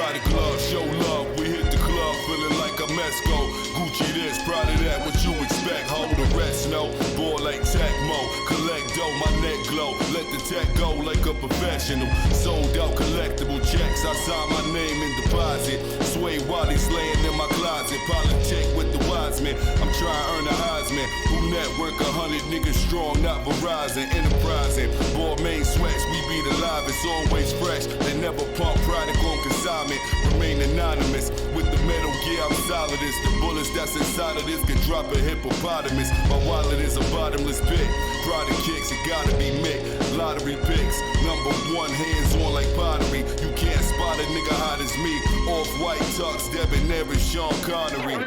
Pride glove, show love. We hit the club feeling like a Mesco. Gucci this, proud of that, what you expect. Hold the rest, no. Ball like Tecmo. Collect dough, my neck glow. Let the tech go like a professional. Sold out collectible checks. I sign my name in deposit. Sway Wally's laying in my closet. Politic with the wise men. I'm trying to earn the Heisman. Who network 100 niggas strong, not Verizon. Enterprising. Ball main sweats, we be the live. It's always fresh. They never pump product on consignment. Remain anonymous. With the metal gear, I'm solid as the bullets that's inside of this could drop a hippopotamus. My wallet is a bottomless pit. Product kicks, it gotta be Mick. Lottery picks. Number one, hands on like pottery. You can't spot a nigga hot as me. Off-white tux, debonair as Sean Connery.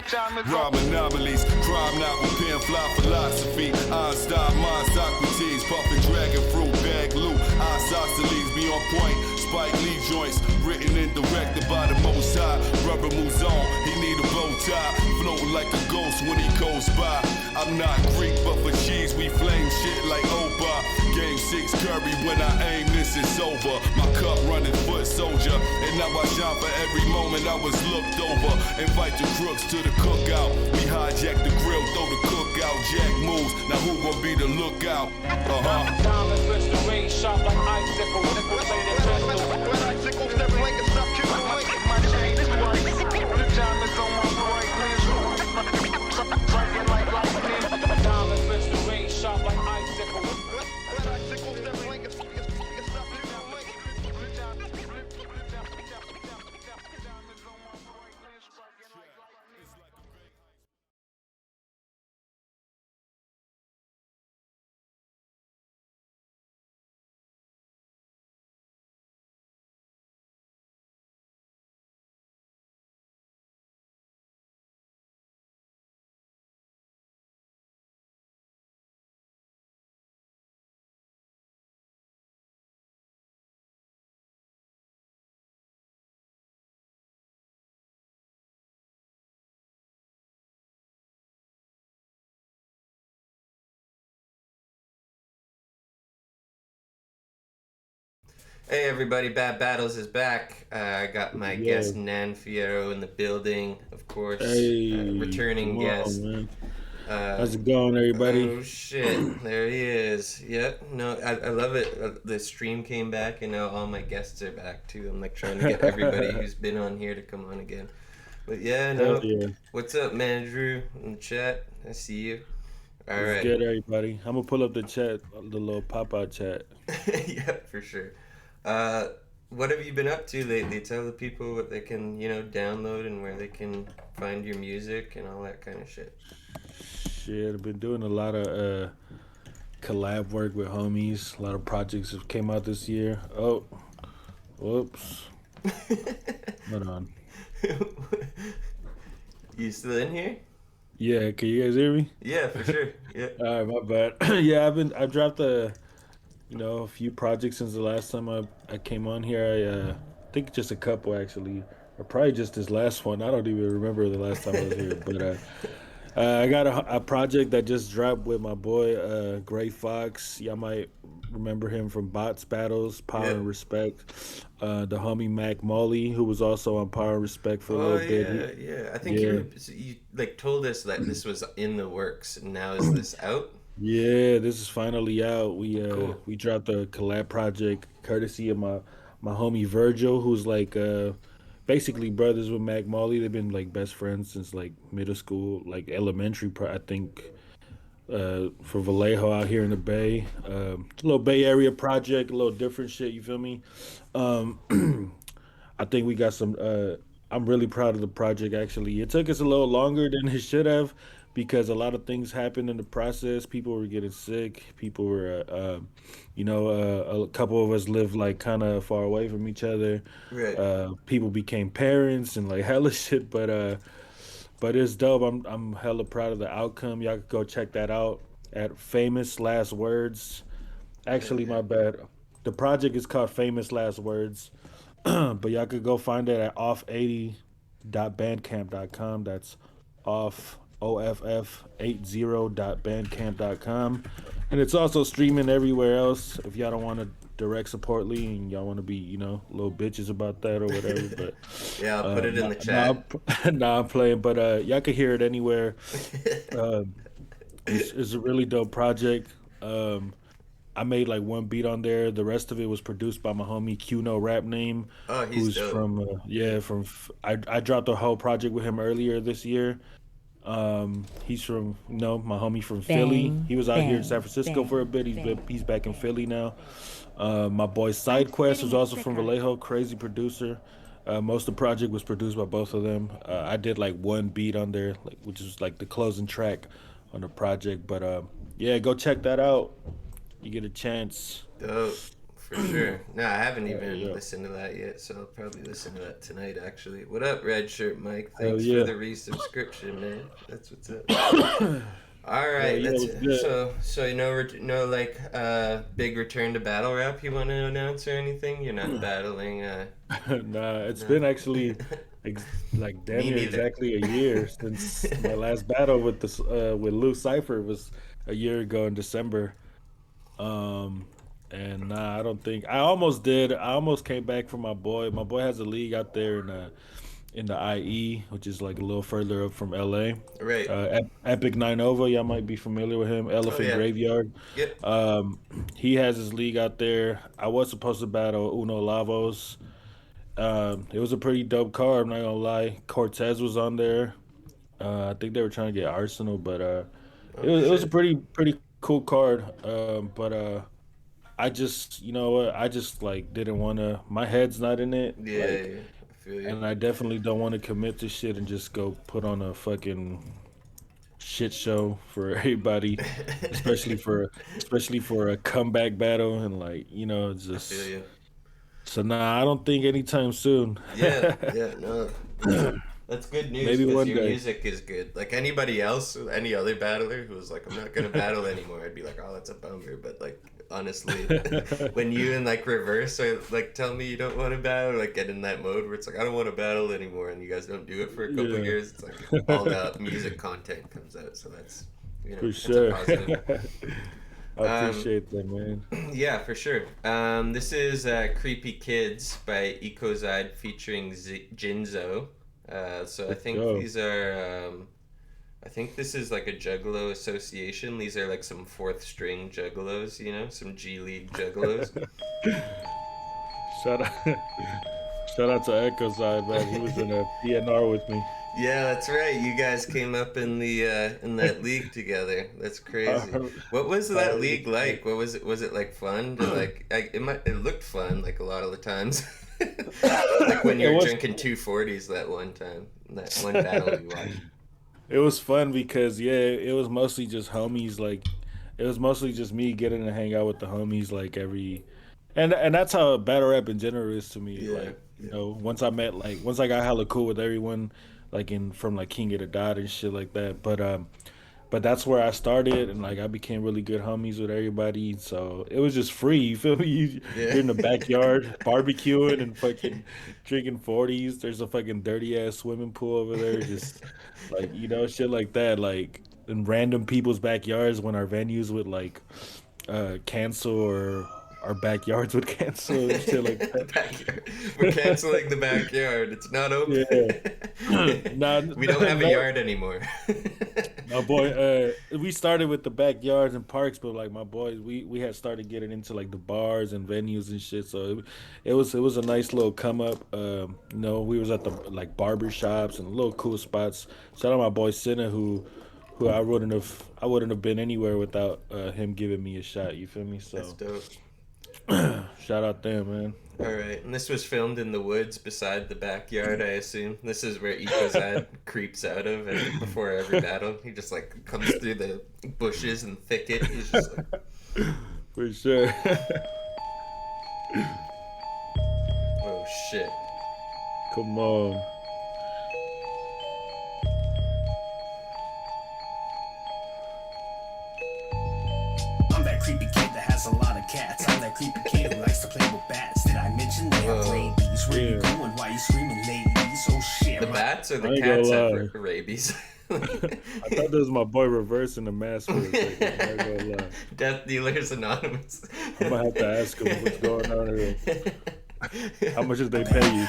Rob anomalies, crime not with pen fly philosophy. Einstein, mind Socrates, puffin' dragon fruit, bag loot. Isosceles be on point. Spike Lee joints, written and directed by the Most High. Rubber moves on, he need a bow tie. Floating like a ghost when he goes by. I'm not Greek, but for cheese we flame shit like Opa. Game 6 Curry, when I aim this is over. My cup running foot soldier, and now I shine for every moment I was looked over. Invite the crooks to the cookout. We hijack the grill, throw the cookout. Jack moves, now who gon' be the lookout? Diamonds, blitz the rain, sharp like icicle. Nickel plated pistol. When icicles never like a stop killing My chain is white. Diamonds on my right wrist. Striking like lightning. Diamonds, blitz the rain, sharp like icicle. when icicles never like a stop killing Hey everybody, Bad Battles is back. I got my guest NAN FIERO in the building, of course. Hey, returning guest. Man. How's it going, everybody? Oh shit, there he is. Yep, no, I love it. The stream came back and now all my guests are back too. I'm like trying to get everybody who's been on here to come on again. But yeah, no. Yeah. What's up, man, Drew? In the chat, I see you. All right. It's good, everybody. I'm gonna pull up the chat, the little pop-out chat. Yeah, for sure. What have you been up to lately? Tell the people what they can, download and where they can find your music and all that kind of shit. Shit, I've been doing a lot of collab work with homies. A lot of projects have came out this year. Oh, whoops. Hold on. You still in here? Yeah, can you guys hear me? Yeah, for sure. Yeah. All right, my bad. Yeah, I've dropped a few projects since the last time I came on here. I think just a couple actually, or probably just this last one. I don't even remember the last time I was here, but I got a project that just dropped with my boy Gray Fox. Y'all might remember him from Bots Battles, Power and Respect. The homie Mac Molly, who was also on Power and Respect for a little bit. Yeah. I think you like told us that this was in the works. Now is this out? Yeah, this is finally out. Cool. We dropped a collab project courtesy of my homie Virgil, who's like basically brothers with Mac Molly. They've been like best friends since like middle school, like elementary. I think for Vallejo out here in the Bay, a little Bay Area project, a little different shit. You feel me? I think we got some. I'm really proud of the project. Actually, it took us a little longer than it should have, because a lot of things happened in the process. People were getting sick. People were, a couple of us live like kind of far away from each other. Right. People became parents and like hella shit. But it's dope. I'm hella proud of the outcome. Y'all could go check that out at Famous Last Words. Actually, my bad. The project is called Famous Last Words, but y'all could go find it at off80.bandcamp.com. That's off80.bandcamp.com, and it's also streaming everywhere else. If y'all don't want to direct supportly, and y'all want to be, little bitches about that or whatever. But Yeah, I'll put it in the nah, chat. nah, I'm playing. But y'all can hear it anywhere. Um, it's a really dope project. Um, I made like one beat on there. The rest of it was produced by my homie QNO Rap Name, Oh, he's who's dope. from I dropped the whole project with him earlier this year. He's from my homie from Philly. Bang, He was out here in San bang, Francisco for a bang, bit. bang, He's back in bang. Philly now. My boy I'm SideQuest was spreading it also from thicker. Vallejo, crazy producer. Most of the project was produced by both of them. I did like one beat on there, like which is like the closing track on the project. But yeah, go check that out. You get a chance. Dope. For sure. No, I haven't Hell even yeah. listened to that yet, so I'll probably listen to that tonight, actually. What up, Red Shirt Mike? Hell Thanks for yeah. the resubscription, man. That's what's up. All Hell right, yeah, it let's. was good. So like big return to battle rap you want to announce or anything? You're not battling. Nah, it's No. been actually like damn Me near neither. exactly a year since my last battle with Lou Cipher was a year ago in December. Um, and nah, I don't think I almost did. I almost came back from my boy. My boy has a league out there in the IE, which is like a little further up from LA. Right. Epic Nine Nova, y'all might be familiar with him. Oh Elephant yeah. Graveyard. Yep. Um, he has his league out there. I was supposed to battle Uno Lavos. It was a pretty dope card. I'm not gonna lie. Cortez was on there. I think they were trying to get Arsenal, but Oh it was a shit. pretty cool card. But I just what I just like didn't want to. My head's not in it. Yeah, Like, yeah. I feel you. and I definitely don't want to commit to shit and just go put on a fucking shit show for everybody, especially for a comeback battle and like I feel just you. so nah. I don't think anytime soon. Yeah, yeah, no. That's good news Maybe because one your day. music is good. Like anybody else, any other battler who was like, I'm not gonna battle anymore, I'd be like, oh, that's a bummer. But like, honestly, when you and like reverse or like tell me you don't want to battle, like get in that mode where it's like, I don't want to battle anymore, and you guys don't do it for a couple of Yeah. years, it's like all the music content comes out. So that's, For it's a sure. positive. I Um, appreciate that, man. yeah, for sure. This is Creepy Kids by Ecozide featuring Jinzo. So I Let's think go. these are, I think this is like a Juggalo association. These are like some fourth string Juggalos, some G League Juggalos. Shout out, shout out to Echo Side, man. He was in a PNR with me. Yeah, that's right. You guys came up in that league together. That's crazy. Uh, What was uh, that league like? What was it? Was it like fun? To like, it looked fun like a lot of the times. Like when you it were was drinking 240s that one time, that one battle you watched. it was fun because it was mostly just homies. Like it was mostly just me getting to hang out with the homies like every, and that's how battle rap in general is to me. Yeah, Like yeah. once I got hella cool with everyone, like in from like King of the Dot and shit like that. But that's where I started, and like I became really good homies with everybody. So it was just free. You feel me? Yeah. You're in the backyard barbecuing and fucking drinking 40s. There's a fucking dirty ass swimming pool over there, just like shit like that. Like in random people's backyards when our venues would like cancel or our backyards would cancel and shit like The backyard. We're that. canceling the backyard. It's not open. Yeah. Nah, We don't have a no, yard anymore. my boy, we started with the backyards and parks, but like my boys, we had started getting into like the bars and venues and shit. So it was a nice little come up. We was at the like barber shops and little cool spots. Shout out my boy Senna who I wouldn't have been anywhere without him giving me a shot. You feel me? That's So dope. shout out them, man. All right, and this was filmed in the woods beside the backyard, I assume. This is where Ecozad creeps out of, and before every battle, he just like comes through the bushes and thicket. He's just like, For sure. oh shit. Come on. I'm that creepy kid that has a lot of cats. I'm that creepy kid who likes to play with bats. Did I mention they have Whoa. rabies? Where you Yeah. going? Why you screaming, ladies? Oh shit. The my- bats or I the ain't gonna cats have lie. rabies? I thought that was my boy Reverse in the mask for a second. I'm not gonna lie. Death Dealers Anonymous. I might have to ask him what's going on here. How much did they pay you?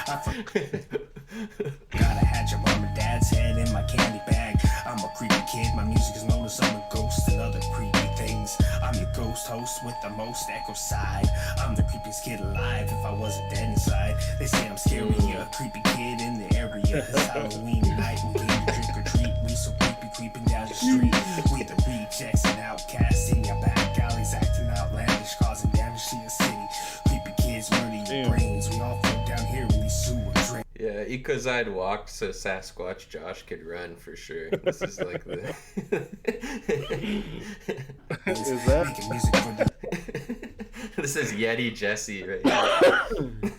Gotta had your mom and dad's head in my candy bag. I'm a creepy kid, my music is known as I'm a ghost and other creepy things. I'm your ghost host with the most echo side. I'm the creepiest kid alive if I wasn't dead inside. They say I'm scary, a creepy kid in the area. It's Halloween night, we came to trick or treat. We so creepy creeping down the street. We the rejects and outcasts in your back alleys, acting outlandish, causing damage to your city. Creepy kids murder your brains. We all float down here in these sewer drains. Yeah, Ecozide walked so Sasquatch Josh could run for sure. This is like the. Is that? Making music for the This is Yeti Jesse right here.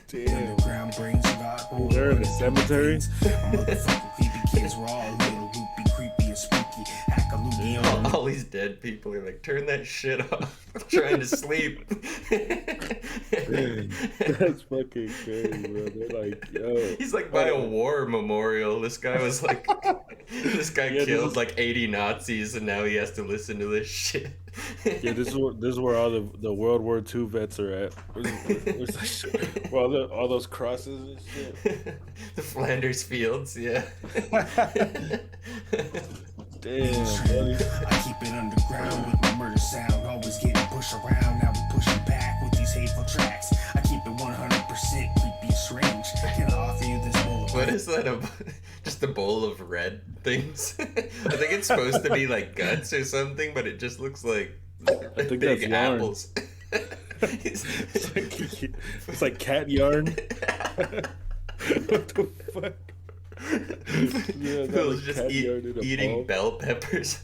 Damn. underground brains. You got They're in the cemetery. motherfucking creepy kids. We're all a little loopy, creepy, and spooky. Hack a loopy on All these dead people are like, turn that shit off. I'm trying to sleep. That's fucking crazy, bro. They're like, yo. He's like by a war memorial. This guy was like, this guy Yeah, killed like 80 Nazis, and now he has to listen to this shit. Yeah, this is where all the World War II vets are at. Where all those crosses and shit. The Flanders Fields, yeah. Damn, buddy. I keep it underground with my murder sound. Always getting pushed around. Now we pushing back with these hateful tracks. I keep it 100% creepy and strange. Can I offer you this bowl of What is that? Just a bowl of red things? I think it's supposed to be like guts or something, but it just looks like think big that's yarn. apples. It's like cat yarn. What the fuck? Yeah, that Phil's like just cat yarn in a eating bowl. bell peppers.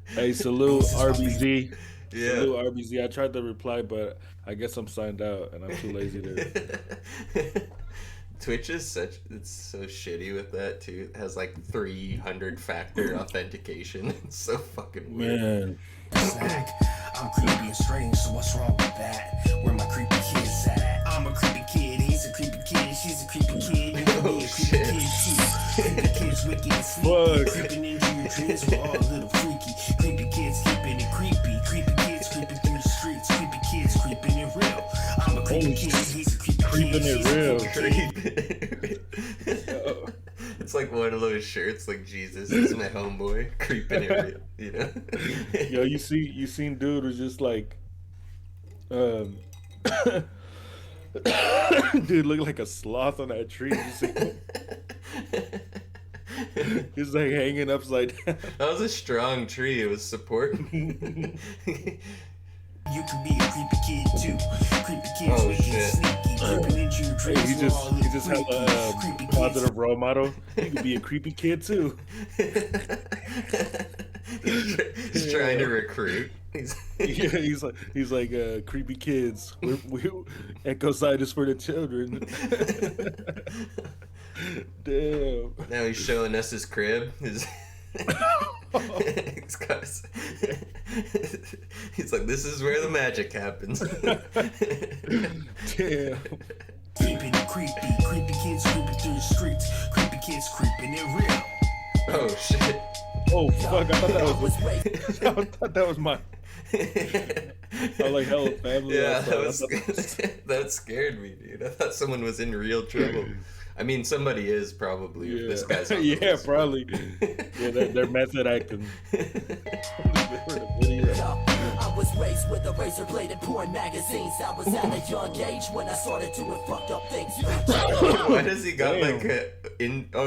Hey, salute RBZ. Yeah. Salute RBZ. I tried to reply, but I guess I'm signed out and I'm too lazy to. Twitch is it's so shitty with that too. It has like 300 factor authentication. It's so fucking weird. Man, snack. I'm creepy and strange, so what's wrong with that? Where my creepy kids at? I'm a creepy kid, he's a creepy kid, she's a creepy kid, you can be a creepy shit. kid too. Creepy kids wicked and sneaky, Fuck. creeping into your dreams, we're all a little freaky. Creepy kids keeping it creepy, creepy kids creeping through the streets, creepy kids creeping it real. I'm a creepy Holy kid, shit. he's a creepy Creeping kid, it she's a real. creepy kid. It's like one of those shirts like Jesus is my homeboy creeping it, you know. yo, you seen dude who's just like, dude look like a sloth on that tree. You see? He's like hanging upside down. That was a strong tree. It was supporting. You can be a creepy kid too. Creepy kids Oh, wicked shit. and sneaky, creeping into your Hey, dreams, he we're all a just little has freaky. a Creepy kids positive role model. You could be a creepy kid too. He's trying to recruit. He's Yeah, he's like creepy kids. We Echo Side is for the children. Damn. now he's showing us his crib. He's got he's like, this is where the magic happens. Damn. Creeping and creepy, creepy kids creeping through the streets, creepy kids creeping it real. Oh shit. Oh fuck! I thought that was my. I like Hello Family. Yeah, outside. that scared me, dude. I thought someone was in real trouble. I mean, somebody is probably if this guy's on the Yeah, list. probably. Yeah, they're method acting. I was raised with a razor blade and porn magazines. I was at a young age when I started doing fucked up things. Why does he got Damn. like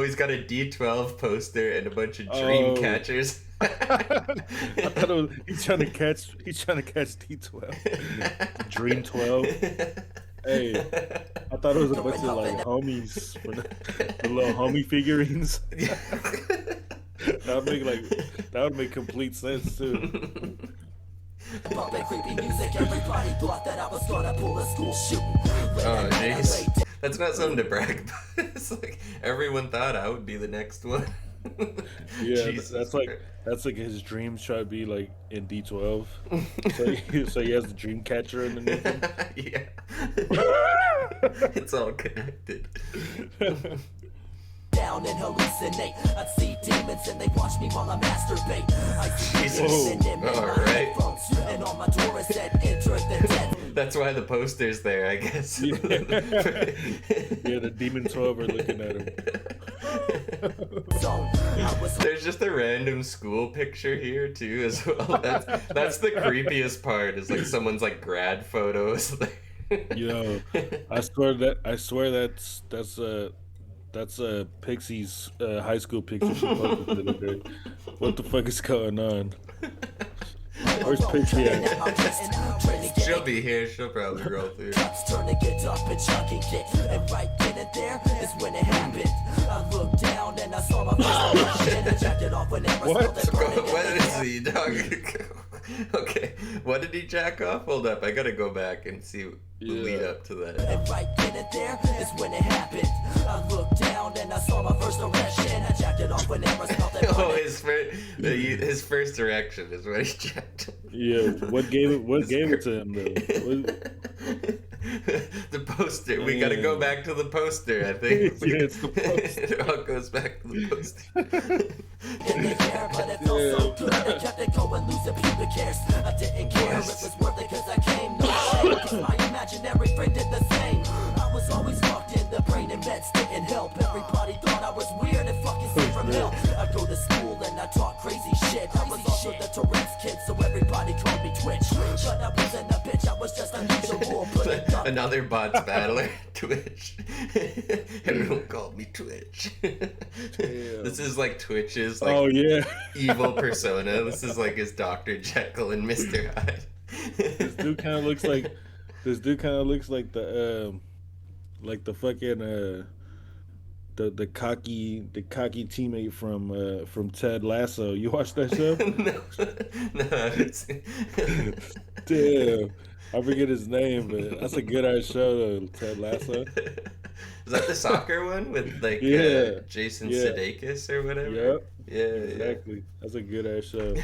he's got a D12 poster and a bunch of dream Oh. catchers. I thought it was, he's trying to catch D12. Dream 12. Hey, I thought it was a bunch of like homies, for the little homie figurines. That would make complete sense too. Bumping creepy music, everybody thought that I was gonna pull a school shooting. Oh jeez, that's not something to brag about. It's like everyone thought I would be the next one. Yeah, Jesus that's like his dreams try to be like in D12. So he has the dream catcher underneath him. Yeah. It's all connected. Down down and hallucinate. I'd see demons and they watch me while I masturbate. I see Jesus. demons in my Alright. headphones, and on my door it said, enter the dead That's why the poster's there, I guess. Yeah, the Demon 12 are looking at him. zone. I was There's just a random school picture here too, as well. That's the creepiest part. Is like someone's like grad photos. Yo, I swear that's Pixie's high school picture she posted the other day. What the fuck is going on? Where's Pixie at? She'll be here. She'll probably roll through. Cups turn to get up and chucking kick. And right then and there is when it happened. I looked down and I saw my first and I jacked it off whenever I smelled that burning. What is he talking? Okay, what did he jack off? Hold up, I gotta go back and see the lead up to that. And right then and there is when it happened. I looked down and I saw my first erection. I jacked it off whenever I smelled that Oh, burning. his first erection is what he jacked. Yeah, what gave it to him though? The poster. We gotta go back to the poster, I think. Yeah, it's the poster. It all goes back to the poster. In the air, but it felt so good. I kept it going, losing pubic hairs. I didn't care if it was worth it, cause I came. No shame, cause my imaginary friend did the same. I was always fucked in the brain and meds didn't help. Everybody thought I was weird and fucking sick from hell. I go to school and I talk crazy shit. I was also the Tourette's kid, so everybody called me Twitch. But I wasn't a bitch, I was just unusual. Another bots battler, Twitch. Everyone called me Twitch. This is like Twitch's like Oh yeah, evil persona. This is like his Dr. Jekyll and Mr. Hyde. this dude kind of looks like the fucking the cocky teammate from Ted Lasso. You watched that show? No, I haven't seen. Damn, I forget his name, but that's a good ass show though. Ted Lasso. Is that the soccer one with like Jason Sudeikis or whatever? Yep. Yeah, Exactly. That's a good ass show.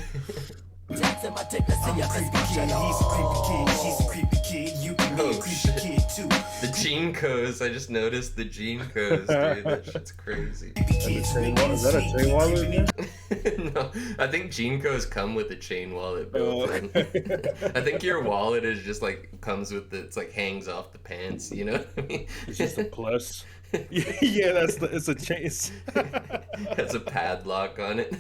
That's in my dick, let's see I'm a ya, creepy let's kid, go. he's a creepy kid, she's a creepy kid, you can be Oh, a creepy shit. kid too. The gene codes. I just noticed the gene codes, dude. That shit's crazy. Creepy kids make me Is that a sick, chain wallet creeping in in No, I think gene codes come with a chain wallet built in. okay. I think your wallet is just like comes with it's like hangs off the pants. You know what I mean? It's just a plus. Yeah, it's a chain. Has a padlock on it.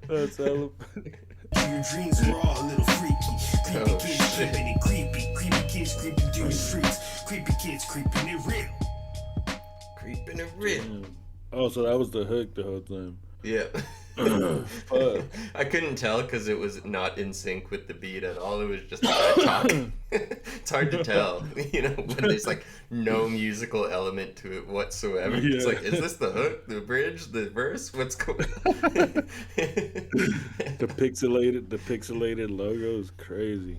That's hella funny. Your dreams are all a little freaky. Creepy Oh, kids shit. creeping it creepy. Creepy kids creeping through the streets. Creepy kids creeping it real. Creeping it real. Oh, so that was the hook the whole time. Yeah. Fuck. I couldn't tell because it was not in sync with the beat at all. It was just a guy talking. It's hard to tell, you know, when there's like no musical element to it whatsoever. It's Yeah. like, is this the hook, the bridge, the verse? What's going on? The pixelated logo is crazy.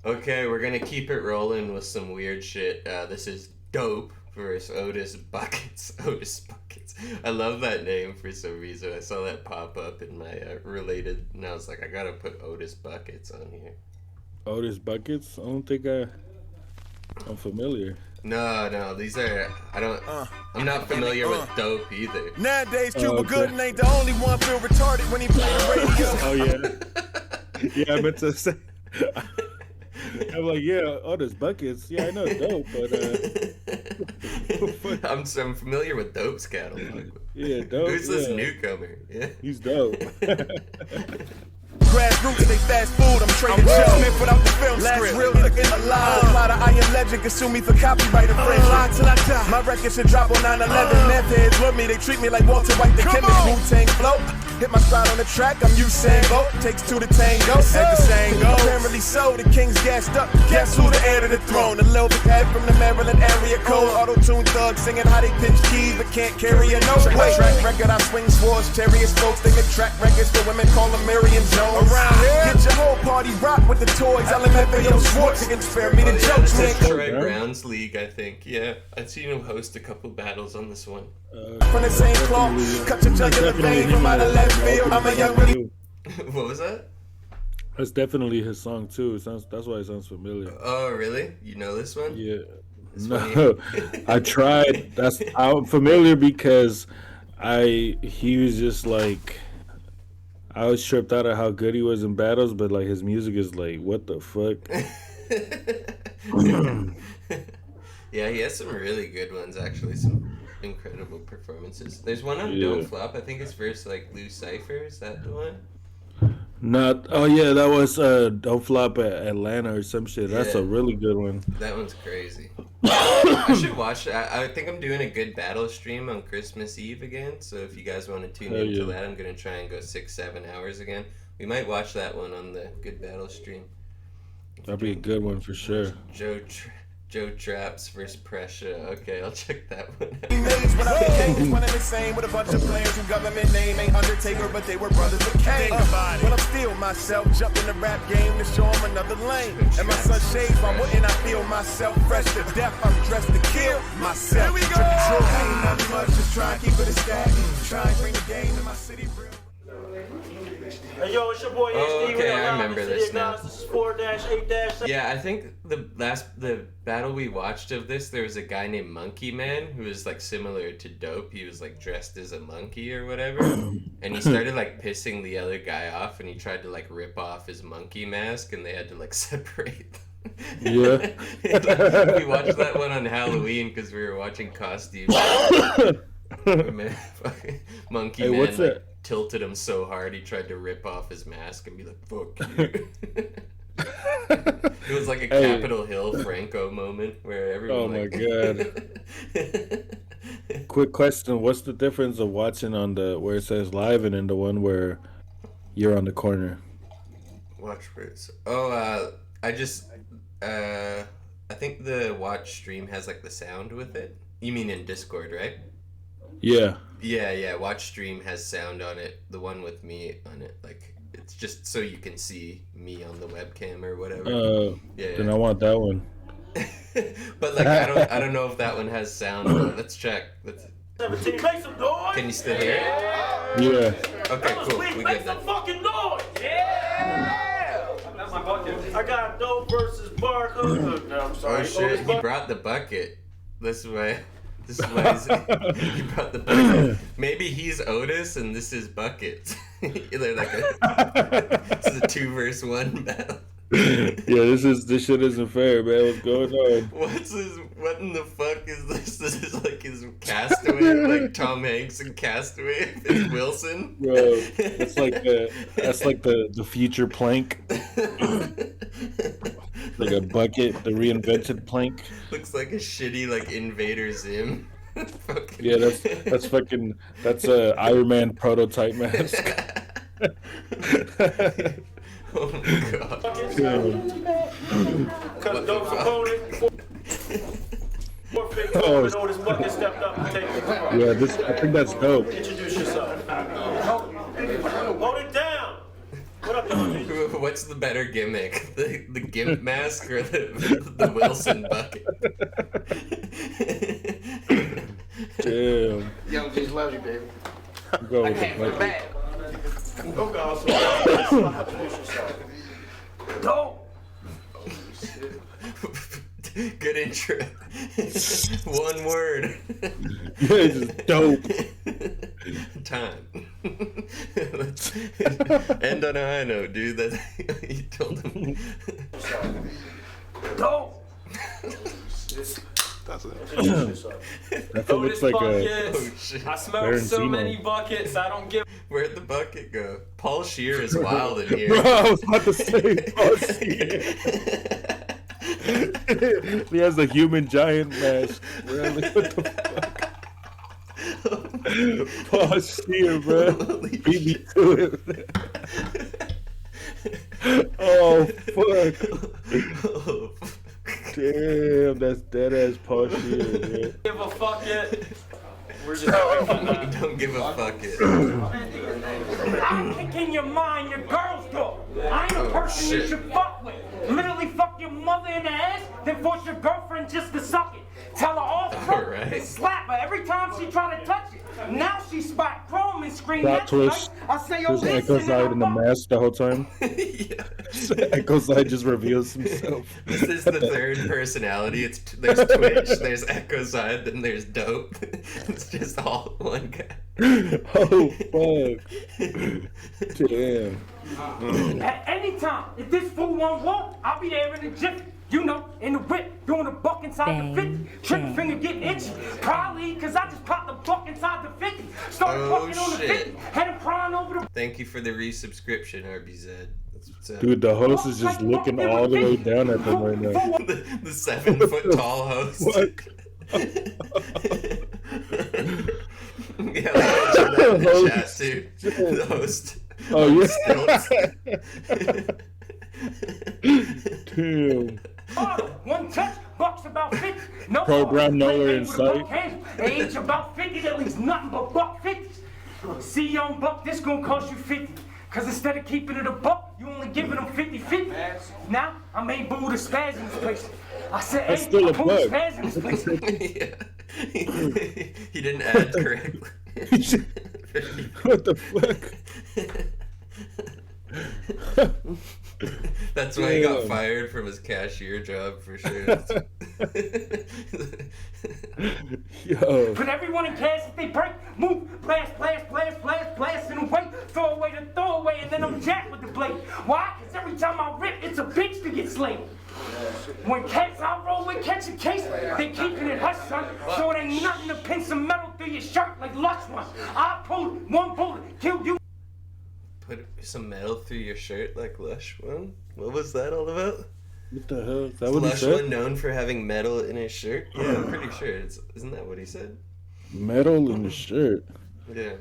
Okay, we're gonna keep it rolling with some weird shit. This is Dope versus Otis Buckets. Otis Buckets. I love that name for some reason. I saw that pop up in my related, and I was like, I gotta put Otis Buckets on here. Otis Buckets? I don't think I'm familiar. No, these are, I'm not familiar with Dope either. Nowadays, Oh, Cuba okay. Gooding ain't the only one feel retarded when he play the radio. Oh yeah. Yeah, I meant to say. I'm like, yeah, Otis Buckets. Yeah, I know Dope, but I'm familiar with Dope's catalog. yeah, Dope. Who's this yeah. newcomer? Yeah. He's dope. Grassroots, they fast food, I'm trading Joe. Smith without the film script. Real look in the line. A lot of I Am Legend can sue me for copyright infringement. Till I die. My record should drop on 9/11. Meth heads with me, they treat me like Walter White, the chemist. Wu-Tang flow. Hit my stride on the track, I'm Usain Bolt. Takes two to tango, as the saying goes. Apparently so, the king's gassed up. Guess who the heir to the throne? A little bit head from the Maryland area code. Auto-tune thugs singing how they pinch keys, but can't carry a note. Track record, I swing swords, chariots, folks. They get track records for women, call them Marion Jones. Around here, get your whole party rock with the toys. LMFAO Schwartz, you can spare me the jokes, This Nick. is Troy Brown's league, I think. Yeah, I've seen him host a couple battles on this one. From the same cloth, cut your jugular vein from out of left field. I'm a young really. What was that? That's definitely his song too. That's why it sounds familiar. Oh, really? You know this one? Yeah. It's No, I tried. I'm familiar because he was just like I was tripped out of how good he was in battles, but like his music is like what the fuck. Yeah, he has some really good ones actually. Some incredible performances. There's one on Yeah. Don't Flop. I think it's versus like Lou Cipher. Is that the one? Not oh yeah, that was Don't Flop at Atlanta or some shit. That's Yeah. a really good one. That one's crazy. I should watch that. I think I'm doing a good battle stream on Christmas Eve again. So if you guys want to tune Hell into yeah. that, I'm gonna try and go 6-7 hours again. We might watch that one on the good battle stream. That'd be a good one for sure. Joe Traps versus Pressure. Okay, I'll check that one out. Teenage when I became one and the same with a bunch of players who government name ain't Undertaker, but they were brothers of Kane. But I'm still myself, jump in the rap game to show 'em another lane. And my son shades, why wouldn't I feel myself fresh to death? I'm dressed to kill myself. Here we go. Ain't nothing much, just try and keep it a stack. Try and bring the game to my city real. Hey, yo, it's your boy Oh, HD. okay, I remember this now. This is 4-8-. Yeah, I think the battle we watched of this, there was a guy named Monkey Man who was like similar to Dope. He was like dressed as a monkey or whatever, and he started like pissing the other guy off, and he tried to like rip off his monkey mask, and they had to like separate them. Yeah. We watched that one on Halloween because we were watching costumes. Man, fucking Monkey Hey, Man what's like, that? tilted him so hard he tried to rip off his mask and be like, "Fuck you." It was like a Hey. Capitol Hill Franco moment where everyone. Oh my god! Quick question: what's the difference of watching on the where it says live and in the one where you're on the corner? Watch words. Oh, I just, I think the watch stream has like the sound with it. You mean in Discord, right? Yeah. Yeah. Watch stream has sound on it. The one with me on it, like it's just so you can see me on the webcam or whatever. Yeah. Then I want that one. But like I don't know if that one has sound. But let's check. 17, make some noise. Can you still hear it? Yeah. Okay, cool. We Make good some then. fucking noise. Yeah. I got Dope versus Barcode. No, I'm Oh sorry. shit! He brought the bucket. This is why he brought the bucket. Maybe he's Otis and this is Bucket. They're like this is a 2-versus-1 battle. Yeah, this shit isn't fair, man. What's going on? What in the fuck is this? This is like his Castaway, like Tom Hanks in Castaway. It's Wilson. Bro, that's like the future plank. Like a bucket, the reinvented plank. Looks like a shitty like Invader Zim. Fucking- Yeah, that's a Iron Man prototype mask. Oh my god. Because Dope's opponent. Oh. And Otis Bucket stepped up and take it. Yeah, I think that's dope. Introduce yourself. Hold it down. What up, y'all? What's the better gimmick? The gimp mask or the Wilson bucket? Damn. Young G's loves you, baby. Go I with came the for the bucket. bag. Okay, also. Introduce yourself. Dope. Good intro. One word. Yeah, it's just dope. Time. Let's end on a high note, dude. That you told him. Dope. That foot looks like a. Oh shit. I smoked so Tarantino. many buckets, I don't give. Where'd the bucket go? Paul Shear is wild in here. Bro, I was about to say, oh, shit. He has a human giant mask. Bro. Like, what the fuck? Pause here, bro. Beat me to it. Oh, fuck. Damn, that's dead ass Paul Shear, bro. Give a fuck yet. We're just having fun. Don't give a fuck it. I'm kicking your mind, your girl's door. I'm the person you shit. should fuck with. Literally fuck your mother in the ass, then force your girlfriend just to suck it. Tell her off front Alright. and slap her every time she try to touch it. Now she spot chrome and scream, Plot that's twist. right. I say, oh, There's listen, Echo Side in the mask the whole time. Yeah. Echo Side just reveals himself. This is the third personality. There's Twitch, there's Echo Side, then there's Dope. It's just all one guy. Oh, fuck. Damn. At any time, if this fool won't walk, I'll be there in a jiffy. You know, in the whip, doing a buck inside the 50. Trigger finger getting itchy. Probably because I just popped the buck inside the 50. Started bucking on the 50. Had him crying over the... Thank you for the resubscription, RBZ. That's what's up. Dude, the host is just looking all the way down at them right now. the 7 foot tall host. What? Yeah, like I mentioned that in the chat too. The host. Oh, on yeah. stilts. Damn. One touch, buck's about 50. No Program more. nowhere in With a sight. buck hand, age about 50, that leaves nothing but buck 50s. See, young buck, this gonna cost you 50. Cause instead of keeping it a buck, you only giving them 50-50. Now, I made boo the spaz in this place. I said, That's hey, still a boo the buck. spaz in this place. Yeah. He didn't add correctly. What the fuck? That's why he got Damn. fired from his cashier job for sure. Yo. Put everyone in cash if they break. Move, blast, blast, blast, blast, blast, and away. Throw away the throwaway, and then I'm jacked with the blade. Why? Because every time I rip, it's a bitch to get slayed. When cats I roll with catch a case, they keeping it hush, son. So it ain't nothing to pin some metal through your shirt like Lush one. I pulled one bullet, killed you. Put some metal through your shirt like Lush One? What was that all about? What the hell? Is that what he Lush said? One known for having metal in his shirt? Yeah, I'm pretty sure. Isn't that what he said? Metal in the shirt. Yeah.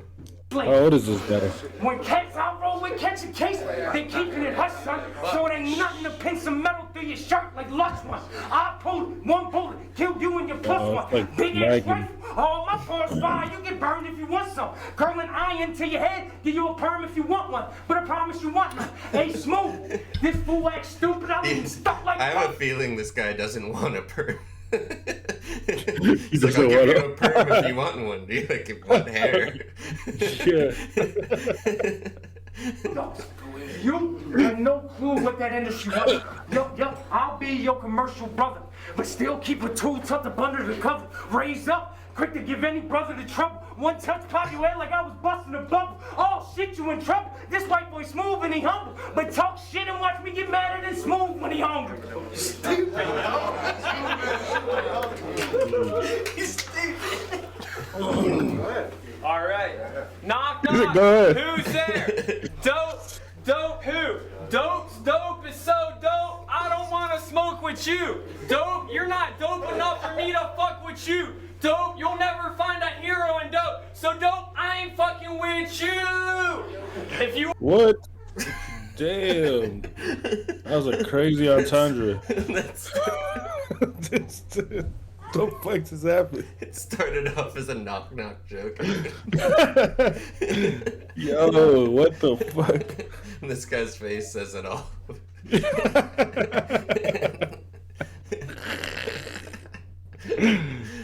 How old is this guy? When cats I roll with catch a case, they keeping it hush, son. So it ain't nothing to pin some metal through your shirt like Lush one. I pulled one bullet, killed you and your plus one. like Big ass lagging. rifle. Oh, my force fire, you get burned if you want some. Curling iron to your head, give you a perm if you want one. But I promise you want none. Hey, smooth. This fool acts stupid, I'll leave him stuck like I have a fuck. feeling this guy doesn't want a perm. He He's like, doesn't I'll give you want a perm if you want one. Do you like you want hair? Yeah. You have no clue what that industry was. Yo, I'll be your commercial brother, but still keep a tool tucked up under the cover. Raised up, quick to give any brother the trouble. One touch pop your head like I was busting a bubble. Oh shit, you in trouble. This white boy smooth and he humble, but talk shit and watch me get madder than smooth when he hungry. All right. Knock, Go knock. ahead. Who's there? Dope who? Dope is so dope. I don't want to smoke with you. Dope, you're not dope enough for me to fuck with you. Dope, you'll never find a hero in dope. So dope, I ain't fucking with you. If you What? Damn. That was a crazy entendre. What the fuck just happened? It started off as a knock knock joke. Yo, what the fuck? This guy's face says it all.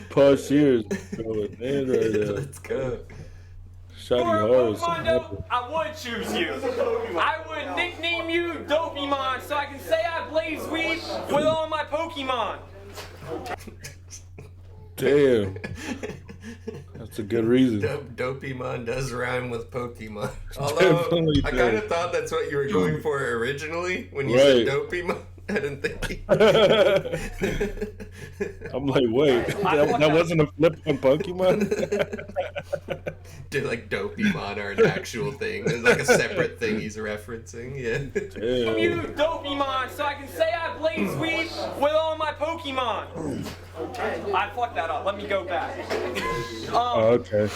Pause cheers. Going in right now. Let's go. Shotty were a horse. Pokemon dope, I would choose you. I would nickname you Dopemon so I can say I blaze weed with all my Pokemon. Damn. That's a good reason. Dopemon does rhyme with Pokemon. Although, Definitely I does. kind of thought that's what you were going for originally when you Right. said Dopemon. I didn't think I'm like, wait, that wasn't a flip on Pokemon? Did like Dopemon are an actual thing. It's like a separate thing he's referencing. Yeah. Damn. You Dopemon so I can say I blaze weed with all my Pokemon. I fucked that up. Let me go back. Oh, okay.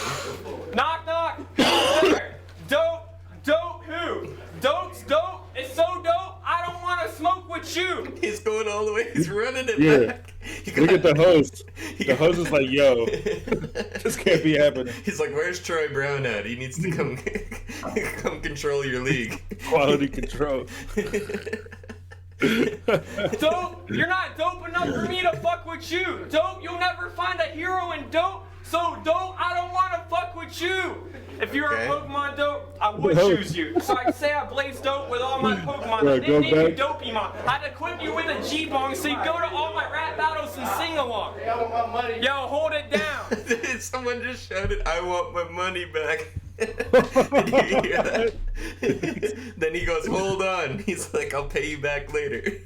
Knock knock. Who's there? Dope who? Dope's dope. It's so dope. I don't want to smoke with you. He's going all the way. He's running it Yeah. back. Look at the host. The host is like, yo, this can't be happening. He's like, where's Troy Brown at? He needs to come come control your league. Quality control. Dope, you're not dope enough for me to fuck with you. Dope, you'll never find a hero in dope. So dope, I don't want to fuck with you. If you're a Pokemon dope, I would choose you. So I say I blaze dope with all my Pokemon. I didn't name you Dopemon. I'd equip you with a G-bong so you go to all my rap battles and sing along. Yo, hold it down. Someone just shouted, "I want my money back." Did you hear that? Then he goes, "Hold on." He's like, "I'll pay you back later."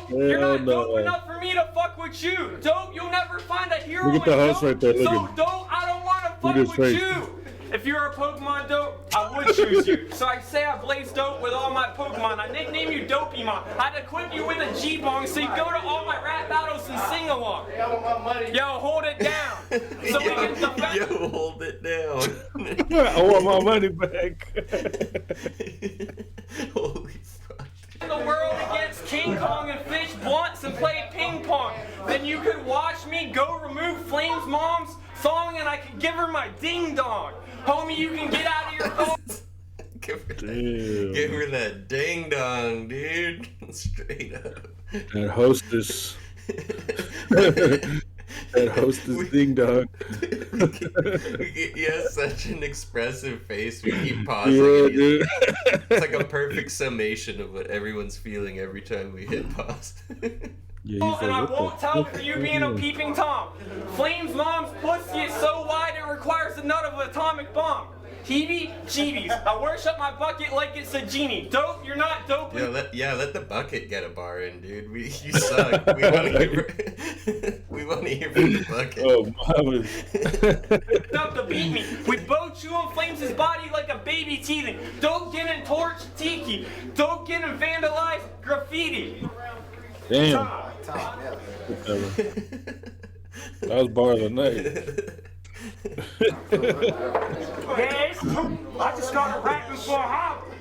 You're not dope enough for me to fuck with you. Dope, you'll never find a hero Look at the house right there. Look so at dope, I don't want to fuck his with face. you. If you're a Pokemon dope, I would choose you. So I say I blaze dope with all my Pokemon. I nickname you Dopemon. I'd equip you with a G-bong so you go to all my rap battles and sing along. Yo, hold it down. So we can defend. Yo, hold it down. I want my money back. Holy fuck. In the world against King Kong and fish blunts and play ping pong. Then you could watch me go remove Flame's mom's thong and I could give her my ding dong. Homie, you can get out of your phone. Give her that ding dong, dude. Straight up. That hostess. That hostess ding dong. He has such an expressive face. We keep pausing. Yeah, dude. It's like a perfect summation of what everyone's feeling every time we hit pause. Yeah, And I won't tell for you being a peeping Tom. Flame's mom's pussy is so wide it requires the nut of an atomic bomb. Heebie-jeebies. I worship my bucket like it's a genie. Dope, you're not dope. Let the bucket get a bar in, dude. You suck. We want to hear from the bucket. Oh, mama. Enough to beat me. We both chew on Flames' body like a baby teething. Dope getting torched tiki. Dope getting vandalized graffiti. Damn. That was bar of the night. Yeah, it's true. I just started rapping for a hobby.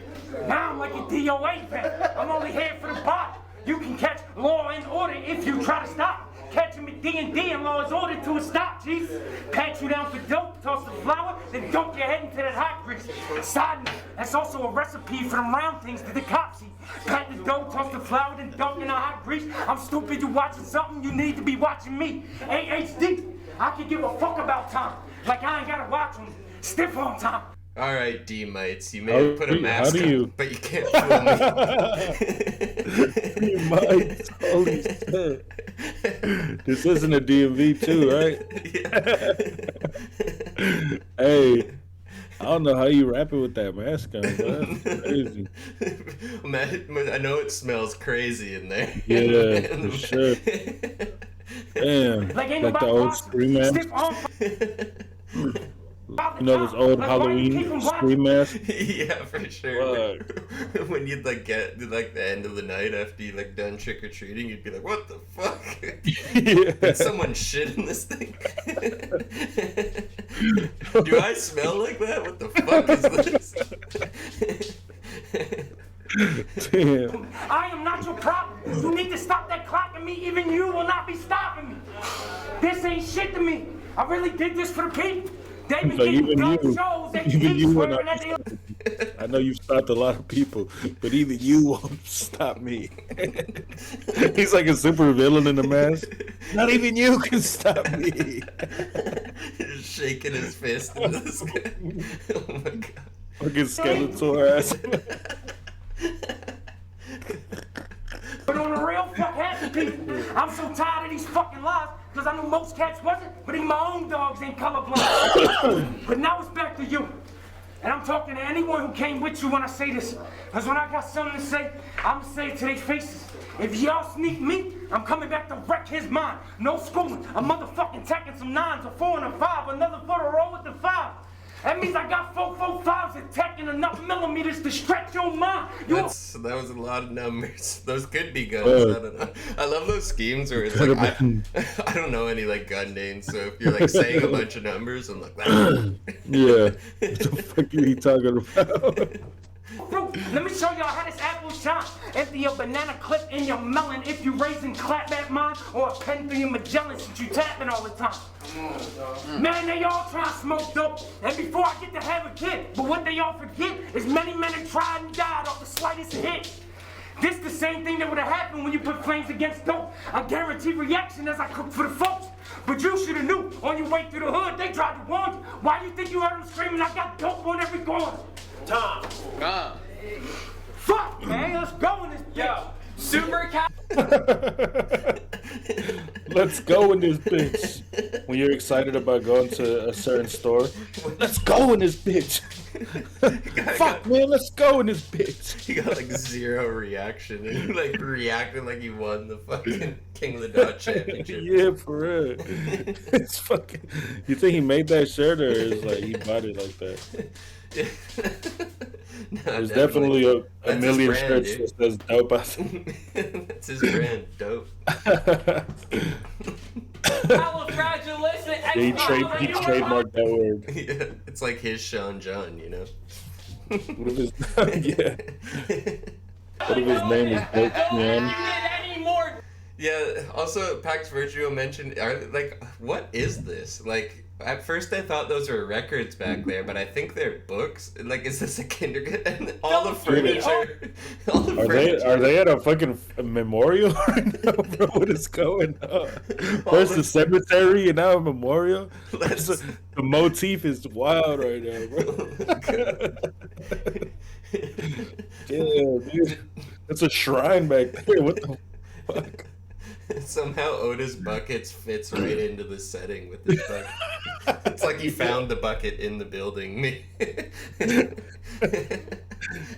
Now I'm like a DOA vet. I'm only here for the body. You can catch law and order if you try to stop. Catching me D&D and law is ordered to a stop, chief. Pat you down for dope, toss the flour, then dunk your head into that hot grease. Side note, that's also a recipe for them round things that the cops eat. Pat the dough, toss the flour, then dunk in the hot grease. I'm stupid, you watching something, you need to be watching me. AHD, I can give a fuck about time. Like I ain't gotta watch them. Stiff on time. All right, D-mites, you may have put a mask on, but you can't fool me. D-mites, holy shit. This isn't a DMV too, right? Yeah. Hey, I don't know how you rapping with that mask on, bro. That's crazy. I know it smells crazy in there. Yeah, for sure. Damn, like the old Scream mask. You know those old Halloween Scream masks? Yeah, for sure. When you'd get to the end of the night after you done trick or treating, you'd be like, "What the fuck? Did someone shit in this thing? Do I smell like that? What the fuck is this?" Damn. I am not your problem. You need to stop that clocking me. Even you will not be stopping me. This ain't shit to me. I really did this for the people. They been So getting even gun you, shows. They even keep you will swearing not that they... I know you've stopped a lot of people, but even you won't stop me. He's like a super villain in a mask. Not even you can stop me. He's shaking his fist into the sky. Oh my god. Fucking Skeletor ass. But on the real, fuck half the people. I'm so tired of these fucking lies, because I knew most cats wasn't, but even my own dogs ain't colorblind. But now it's back to you. And I'm talking to anyone who came with you when I say this. Because when I got something to say, I'm going to say it to their faces. If y'all sneak me, I'm coming back to wreck his mind. No schooling. I'm motherfucking taking some 9s, a 4 and a 5, another for the roll with the 5. That means I got 4.45s and tech and enough millimeters to stretch your mind. That was a lot of numbers. Those could be guns. I don't know. I love those schemes where it's like I don't know any gun names. So if you're saying a bunch of numbers, I'm like, yeah. What the fuck are you talking about? Fruit. Let me show y'all how this apple shine. Empty your banana clip in your melon if you raising clap at mine, or a pen through your Magellan since you tapping all the time. Man, they all try to smoke dope, and before I get to have a kid, but what they all forget is many men have tried and died off the slightest hit. This the same thing that would have happened when you put flames against dope. I guarantee reaction as I cook for the folks. But you should have knew on your way through the hood, they tried to warn you. Why you think you heard them screaming, I got dope on every corner? Tom. Fuck, man, let's go in this bitch. Yo, super cat. Let's go in this bitch. When you're excited about going to a certain store, let's go in this bitch. Fuck, man, let's go in this bitch. He got like zero reaction and he like reacted like he won the fucking King of the Dot championship. Yeah, for real. It's fucking. You think he made that shirt or is like he bought it like that? No, There's definitely a million brand, shirts dude. that says dope. That's his brand, dope. He trademarked that word. Yeah, it's like his Sean John, you know. What if his yeah? What if his name is Dope Man? Yeah. Also, Pax Virtuo mentioned, like, what is this? Like, at first I thought those were records back there, but I think they're books. Like, is this a kindergarten? All the furniture. Are they at a fucking memorial right now, bro? What is going on? First the cemetery and now a memorial. The motif is wild right now, bro. Yeah, dude. It's a shrine back there. What the fuck? Somehow Otis Buckets fits right into the setting with this bucket. It's like he found the bucket in the building.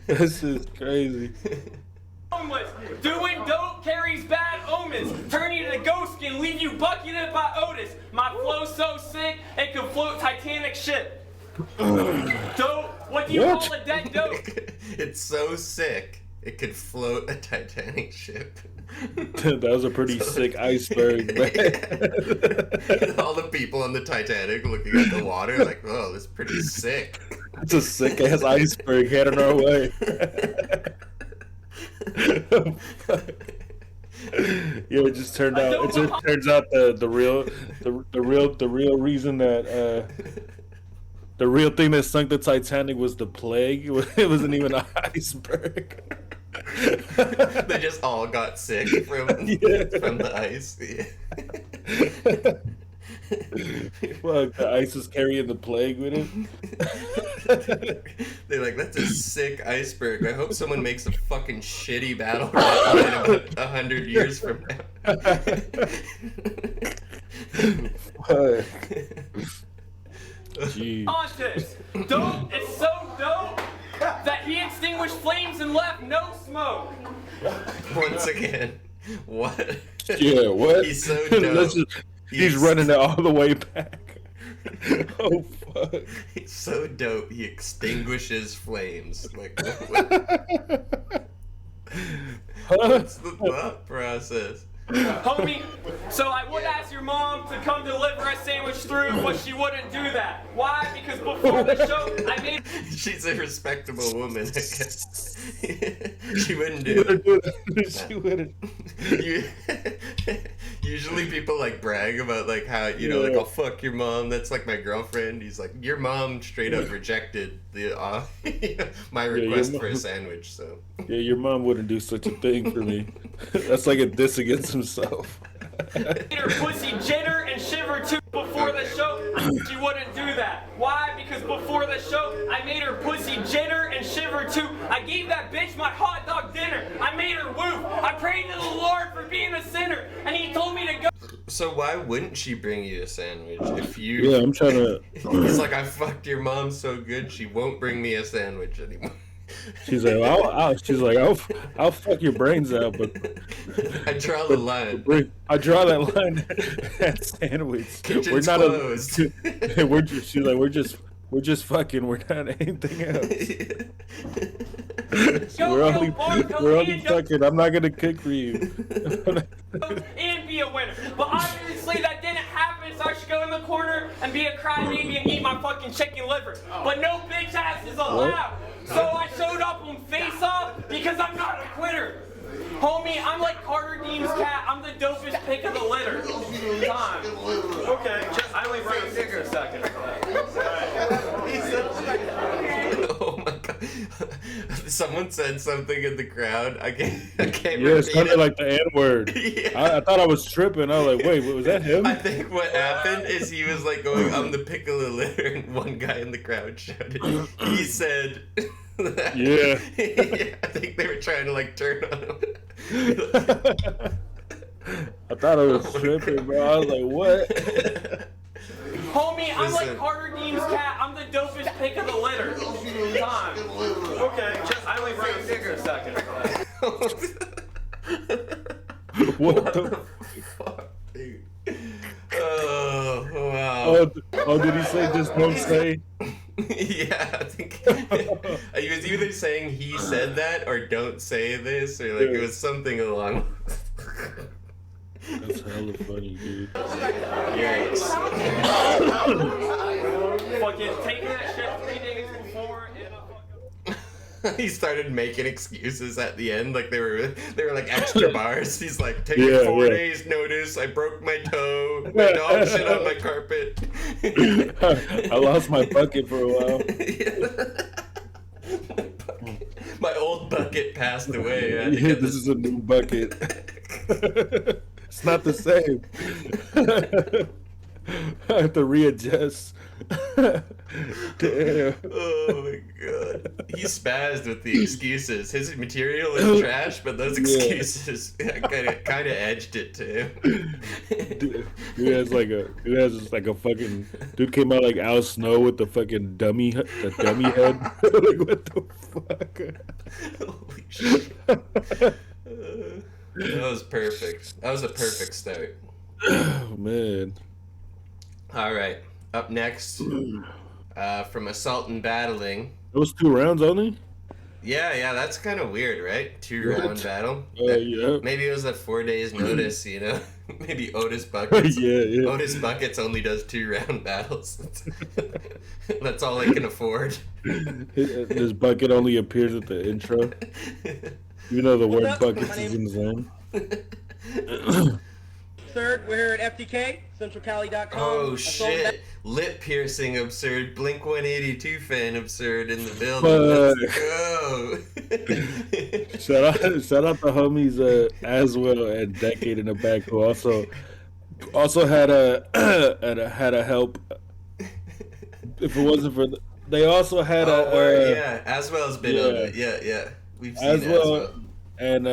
This is crazy. Homeless. Doing dope carries bad omens. Turn you to ghost and leave you bucketed by Otis. My flow's so sick it can float Titanic ship. Dope. What do you call a dead dope? It's so sick it could float a Titanic ship. That was a pretty sick iceberg, man. All the people on the Titanic looking at the water like, oh, this is pretty sick. It's a sick ass iceberg heading our way. Yeah, it just turned out. It just turns out the real reason that the real thing that sunk the Titanic was the plague. It wasn't even an iceberg. They just all got sick from the ice. Yeah. Fuck, the ice is carrying the plague with it. They're like, that's a sick iceberg. I hope someone makes a fucking shitty battle rap in about 100 years from now. Jeez. Artist. Dope is so dope that he extinguished flames and left no smoke. Once again, what? Yeah, what? He's so dope. He's running it all the way back. Oh fuck! He's so dope. He extinguishes flames. Like, what's the thought process? Homie, so I would ask your mom to come deliver a sandwich through, but she wouldn't do that. Why? Because before the show, I made... She's a respectable woman, I guess. She wouldn't do it. She wouldn't. Usually people like brag about like how, you know, like, I'll fuck your mom. That's like my girlfriend. He's like, your mom straight up rejected the my request for a sandwich. So yeah, your mom wouldn't do such a thing for me. That's like a diss against himself. Made her pussy jitter and shiver too before the show. She wouldn't do that. Why? Because before the show, I made her pussy jitter and shiver too. I gave that bitch my hot dog dinner. I made her woo. I prayed to the Lord for being a sinner, and he told me to go. So why wouldn't she bring you a sandwich if you? Yeah, I'm trying to. He's like, I fucked your mom so good she won't bring me a sandwich anymore. She's like, I'll fuck your brains out, but I draw the line. I draw that line at sandwich. Kitchen's we're not closed. She's like, we're just fucking. We're not anything else. We're only fucking. I'm not gonna cook for you. And be a winner. But obviously that didn't happen, so I should go in the corner and be a crybaby and eat my fucking chicken liver. But no bitch ass is allowed. So I showed up on Because I'm not a quitter. Homie, I'm like Carter Dean's cat. I'm the dopest pick of the litter. Time. Okay, I only bring 60 seconds. Oh my god. Someone said something in the crowd. I can't Yeah, it repeat sounded it. like the N-word. Yeah. I thought I was tripping. I was like, wait, was that him? I think what happened is he was like going, I'm the pick of the litter, and one guy in the crowd shouted, he said that. Yeah. Yeah, I think they were trying to like turn on him. I thought I was tripping, bro. I was like, what? Homie, I'm Listen. like Carter Dean's cat. I'm the dopest pick of the litter. Time. Okay, I only bring 60 seconds. What the? Fuck, dude. Oh, wow. Oh, did he say just don't say? Yeah, I think he was either saying he said that or don't say this, or like it was something along. That's hella funny, dude. Yikes. Fucking taking that shit 3 days before in a fucking... He started making excuses at the end, like they were like extra bars. He's like, taking Yeah, 4 yeah. days notice, I broke my toe, my dog shit on my carpet. I lost my bucket for a while. My old bucket passed away. I had to Yeah, get this is a new bucket. It's not the same. I have to readjust. Damn. Oh my god. He spazzed with the excuses. His material is trash, but those excuses kind of edged it to him. Dude has just like a fucking dude came out like Al Snow with the fucking dummy head. Like what the fuck? Holy shit. That was perfect. That was a perfect start. Oh man. All right. Up next, from Assault and Battling. Those 2 rounds only? Yeah, that's kind of weird, right? 2-round battle. Yeah. Maybe it was a 4 days notice, you know? Maybe Otis Buckets. Yeah. Otis Buckets only does 2-round battles. That's all they can afford. This bucket only appears at the intro. You know the word buckets is in his name. Third, we're here at FTK, CentralCali.com. Oh shit! Lip piercing absurd. Blink 182 fan absurd in the building. Let's go. Shout out the homies Aswell and Decade in the back who also had a help. If it wasn't for they also had Aswell's been on it. Yeah. We've seen Aswell and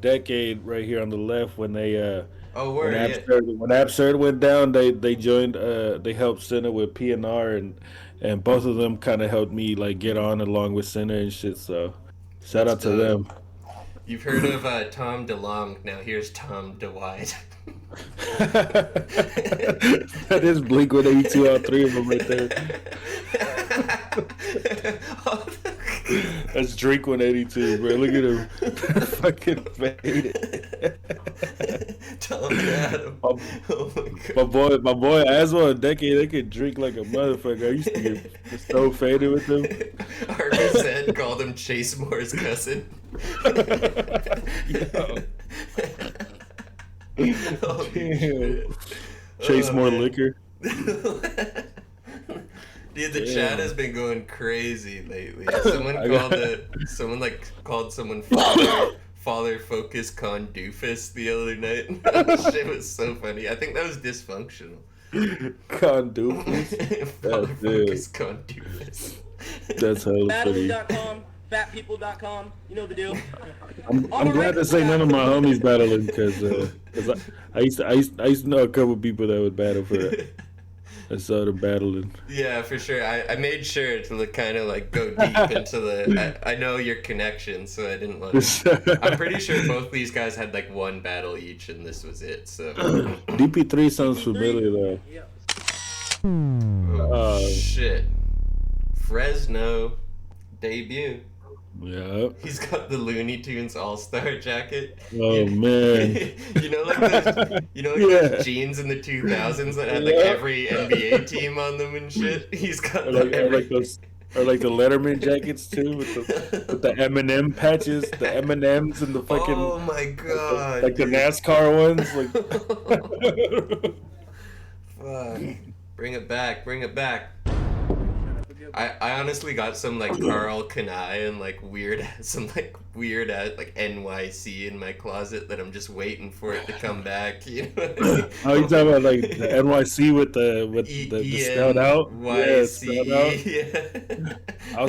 Decade right here on the left when they when Absurd went down, they joined. They helped Center with PNR, and both of them kind of helped me like get on along with Center and shit. So shout out to them. You've heard of Tom DeLong. Now here's Tom DeWide. That is Blink 182, all 3 of them right there. That's Drink 182, bro. Look at him. Fucking faded. Tom Adam. Oh my god. My boy Aswell and Decade, they could drink like a motherfucker. I used to get so faded with them. Harvey said called him Chase Moore's cousin. Chase more liquor. Dude, the chat has been going crazy lately. Someone called someone father focus con doofus the other night. That shit was so funny. I think that was dysfunctional. Con doofus. Father focus con doofus. That's hella funny. Battling.com, fatpeople.com, you know the deal. I'm glad to say none of my homies battling because I used to know a couple people that would battle for it. I saw them battling. Yeah, for sure. I made sure to kind of like go deep into the. I know your connection, so I didn't want to. I'm pretty sure both these guys had like 1 battle each, and this was it. So. DP3 sounds familiar though. Oh shit! Fresno debut. Yeah. He's got the Looney Tunes All-Star jacket. Oh man. you know those jeans in the 2000s that had like every NBA team on them and shit. He's got like those Or like the Letterman jackets too, with the M&M patches, the M&Ms and the fucking. Oh my god! Like the NASCAR ones, like. Fuck. Bring it back, bring it back. I honestly got some like Carl Kanai and like weird like NYC in my closet that I'm just waiting for it to come back. You know what I mean? Oh, you talking about like the NYC with the spelled out? Yeah, spelled out. Yeah. I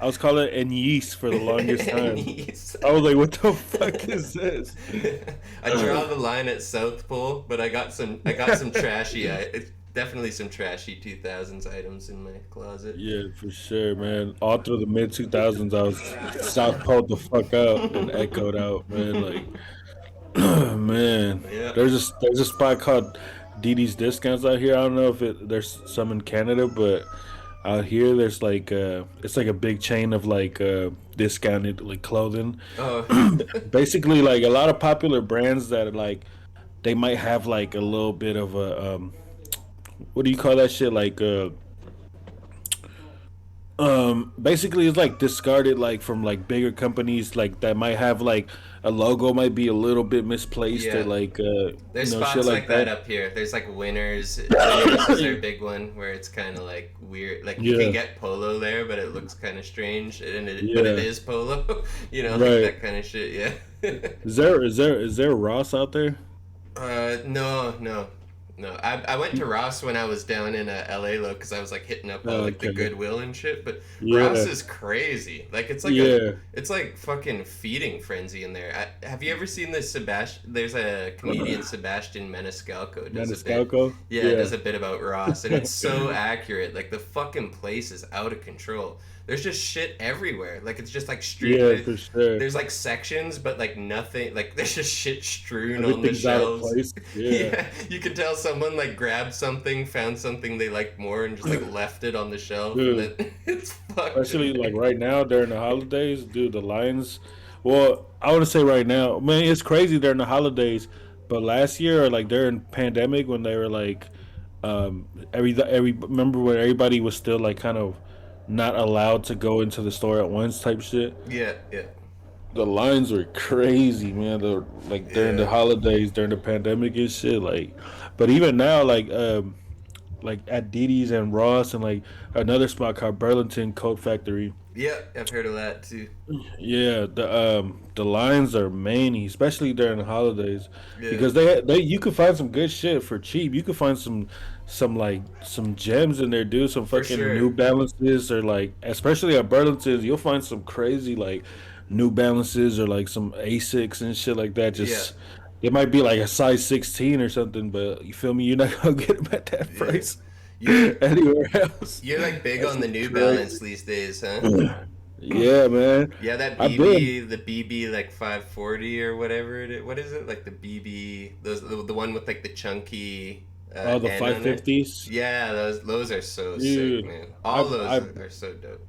was calling it Yeast for the longest time. Yeast. I was like, what the fuck is this? I draw the line at South Pole, but I got some trashy. Definitely some trashy 2000s items in my closet. Yeah, for sure, man. All through the mid 2000s, I was South Pole the fuck out and echoed out, man. Like, man, Yeah. there's a spot called Didi's Discounts out here. I don't know if there's some in Canada, but out here there's like it's like a big chain of like discounted like clothing. Oh. Basically, like a lot of popular brands that are like they might have like a little bit of a what do you call that shit? Like basically it's like discarded like from like bigger companies like that might have like a logo might be a little bit misplaced or like there's you know, spots shit like that up here. There's like Winners. Winners is their big one where it's kind of like weird. Like you can get polo there, but it looks kind of strange, and but it is polo. You know, like that kind of shit. Yeah. Is there Ross out there? No. I went to Ross when I was down in LA because I was like hitting up all like the Goodwill and shit. But Ross is crazy. Like it's like it's like fucking feeding frenzy in there. Have you ever seen this There's a comedian Sebastian Maniscalco. Does a bit about Ross, and it's so accurate. Like the fucking place is out of control. There's just shit everywhere. Like it's just like street. Yeah, for sure. There's like sections, but like nothing. Like there's just shit strewn on the shelves. Yeah, you can tell someone like grabbed something, found something they liked more, and just like left it on the shelf. Dude, and then it's fucked. Especially like right now during the holidays, dude. The lines. Well, I want to say right now, man, it's crazy during the holidays. But last year, or like during pandemic, when they were like, remember when everybody was still like kind of not allowed to go into the store at once type shit. Yeah. The lines were crazy, man. Like during the holidays, during the pandemic and shit. Like, but even now, like at Didi's and Ross and like another spot called Burlington Coat Factory. Yeah, I've heard of that too. Yeah, the lines are many, especially during the holidays, because they you could find some good shit for cheap. You could find some gems in there, dude. Some fucking New Balances, or like especially at Burlington's, you'll find some crazy like New Balances or like some Asics and shit like that. Just it might be like a size 16 or something, but you feel me? You're not gonna get them at that price. Anywhere else. You're like big on the New Balance these days, huh? Yeah, man. Yeah, that BB, the BB like 540 or whatever it is. What is it? Like the BB, the one with like the chunky. The 550s. Yeah, those are so sick, man. All those are so dope.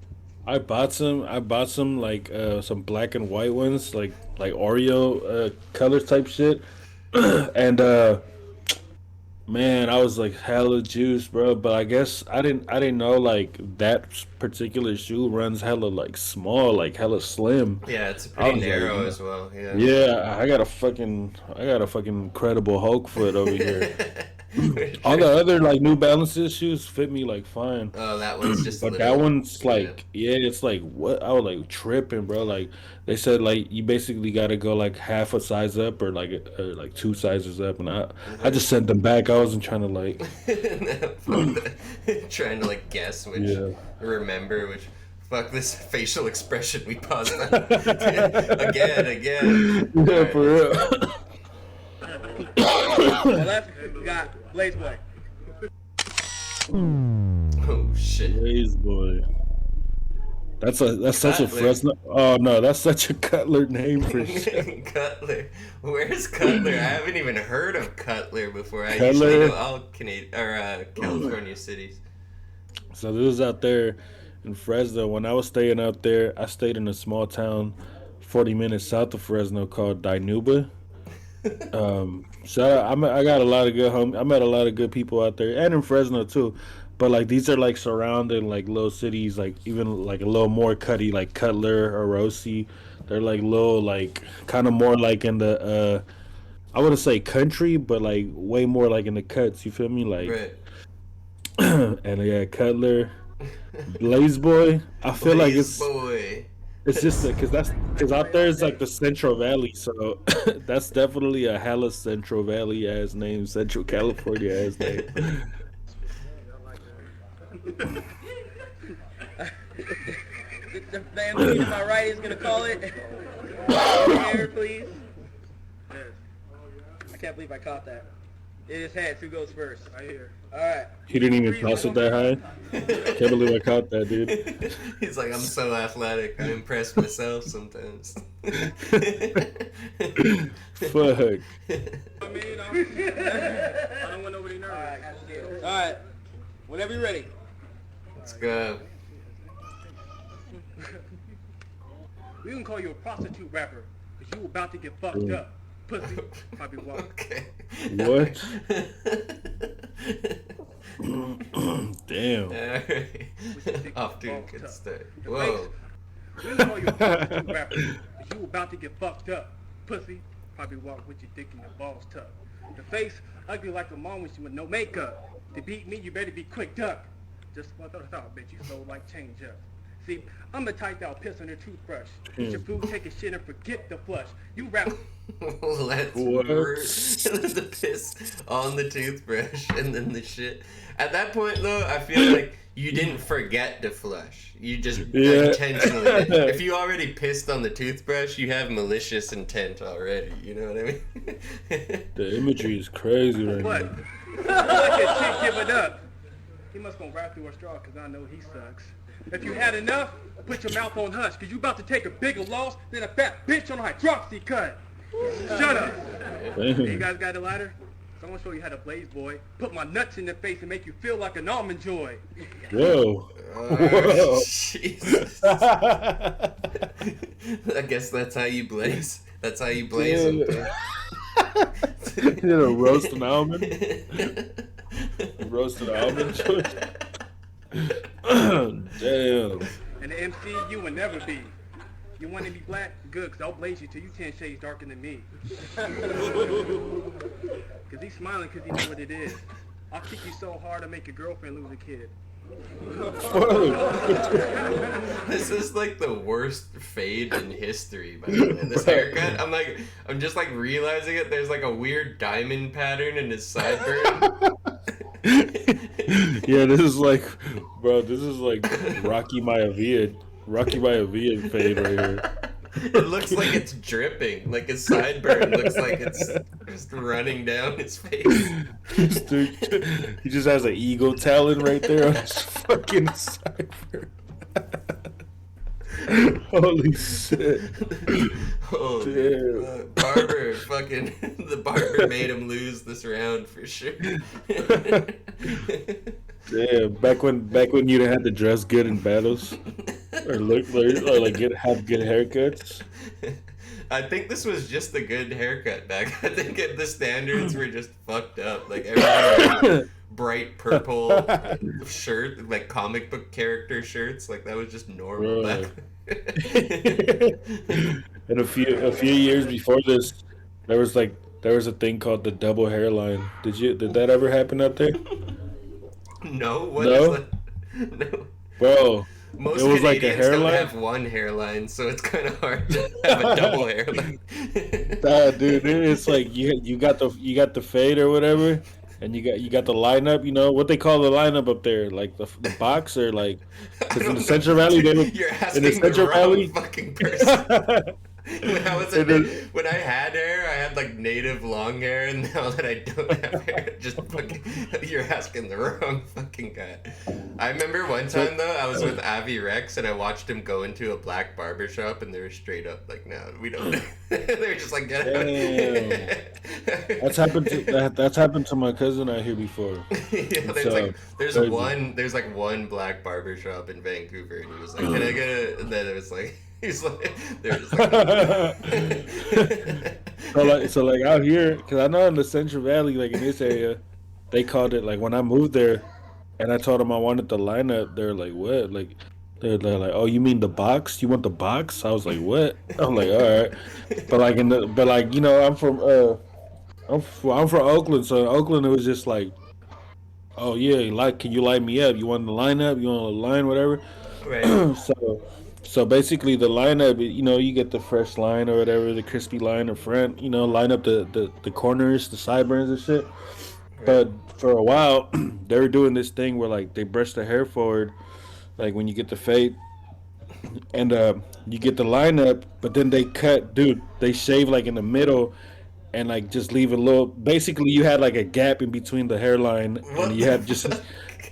I bought some like some black and white ones, like Oreo color type shit, and man, I was like hella juiced, bro. But I guess I didn't know like that particular shoe runs hella like small, like hella slim. Yeah, it's pretty narrow as well. Yeah. Yeah, I got a fucking incredible Hulk foot over here. All the other like New Balances shoes fit me like fine. Oh, that one's just. But that one's like, it's like what I was like tripping, bro. Like they said, like you basically got to go like half a size up or like 2 sizes up, and I just sent them back. I wasn't trying to like trying to like guess which, remember which. Fuck this facial expression we paused on. again. Yeah, for real. Well, that's got Blaze Boy. Oh shit. Blaze Boy. That's such a Fresno. Oh no, that's such a Cutler name for sure. Cutler. Where's Cutler? I haven't even heard of Cutler before. I Cutler? usually know all California cities. So this was out there in Fresno. When I was staying out there, I stayed in a small town 40 minutes south of Fresno called Dinuba. So I got a lot of good I met a lot of good people out there, and in Fresno too. but like these are like surrounding like little cities, like even like a little more cutty, like Cutler or Rossi. They're like little, like kind of more like in the I wouldn't say country, but like way more like in the cuts. You feel me? Like, Right. and yeah, Cutler, Blaze Boy. I feel like Blaze Boy. it's just because because out there is like the Central Valley, so that's definitely a hella Central Valley ass name, Central California ass name. The family to my right is gonna call it. Here, please. I can't believe I caught that. It is heads. Who goes first? Right here. All right. He didn't even toss it that high. Can't believe I caught that, dude. He's like, I'm so athletic. I impress myself sometimes. Fuck. I don't want nobody nervous. All right. Whenever you're ready. Let's go. We can call you a prostitute rapper, because you about to get fucked up. Pussy. Probably walk. Okay. What? Damn. Alright. Off to a good start. Whoa. We can call you a prostitute rapper, because you about to get fucked up. Pussy. Probably walk with your dick in your balls tucked. The face ugly like a mom when she with no makeup. To beat me, you better be quick duck. Just what I thought, bitch. You so like change up. See, I'm the type that'll piss on your toothbrush. Eat your food, take a shit, and forget the flush. You rap. Let's work the piss on the toothbrush and then the shit. At that point, though, I feel like you didn't forget to flush. You just intentionally did. If you already pissed on the toothbrush, you have malicious intent already. You know what I mean? The imagery is crazy right What? now. Look at chick give it up. He must gonna rap through a straw, because I know he sucks. If you had enough, put your mouth on hush, because you about to take a bigger loss than a fat bitch on a hydroxy cut. Shut up. Hey, you guys got a lighter? So I'm gonna show you how to blaze, boy. Put my nuts in the face and make you feel like an almond joy. Whoa. Whoa. Jesus. I guess that's how you blaze. That's how you blaze them. You know, roast an almond. Roast an almond. Damn. And the MC, you will never be. You want to be black? Good, because I'll blaze you till you 10 shades darker than me. Because he's smiling because he knows what it is. I'll kick you so hard I'll make your girlfriend lose a kid. This is like the worst fade in history, by the way. This haircut, I'm just like realizing it. There's like a weird diamond pattern in his sideburn. Yeah, this is like Rocky Maivia fade right here. It looks like it's dripping. Like his sideburn looks like it's just running down his face. Dude, he just has an eagle talon right there on his fucking sideburn. Holy shit. Oh, damn. Barber, the barber made him lose this round for sure. Damn, back when you didn't have to dress good in battles, or like have good haircuts. I think this was just a good haircut back. I think the standards were just fucked up. Like everyone had bright purple shirt, like comic book character shirts. Like that was just normal back. And a few years before this, there was a thing called the double hairline. Did that ever happen out there? No, what is that? No. Bro, most it was Canadians like a hairline. don't have one hairline, so it's kind of hard to have a double hairline. Dude, it's like you got the fade or whatever, and you got the lineup. You know what they call the lineup up there, like the box, or like because in the Central Valley they would. You're asking in the Central the Valley, wrong fucking person. When I had hair, I had like native long hair, and now that I don't have hair, just fucking, you're asking the wrong fucking guy. I remember one time though, I was with Avi Rex, and I watched him go into a black barber shop, and they were straight up like, "No, we don't." They were just like, "Get out." That's happened to my cousin out here before. Yeah, there's one black barber shop in Vancouver, and he was like, "Can I get it?" And then it was like. He's like, they're just like, so like out here, because I know in the Central Valley, like in this area, they called it, like when I moved there, And I told them I wanted the lineup. They're like, what? Like, they're like, oh, you mean the box? You want the box? I was like, what? I'm like, all right. But like, you know, I'm from Oakland, so in Oakland it was just like, oh yeah, like, can you light me up? You want the lineup? You want the line, whatever. Right. So basically the lineup, you know, you get the fresh line or whatever, the crispy line in front. You know, line up the corners, the sideburns and shit. Right. But for a while, they were doing this thing where like they brush the hair forward, like when you get the fade, and you get the lineup, but then they cut, dude. They shave like in the middle, and like just leave a little. Basically, you had like a gap in between the hairline, and What you the had just,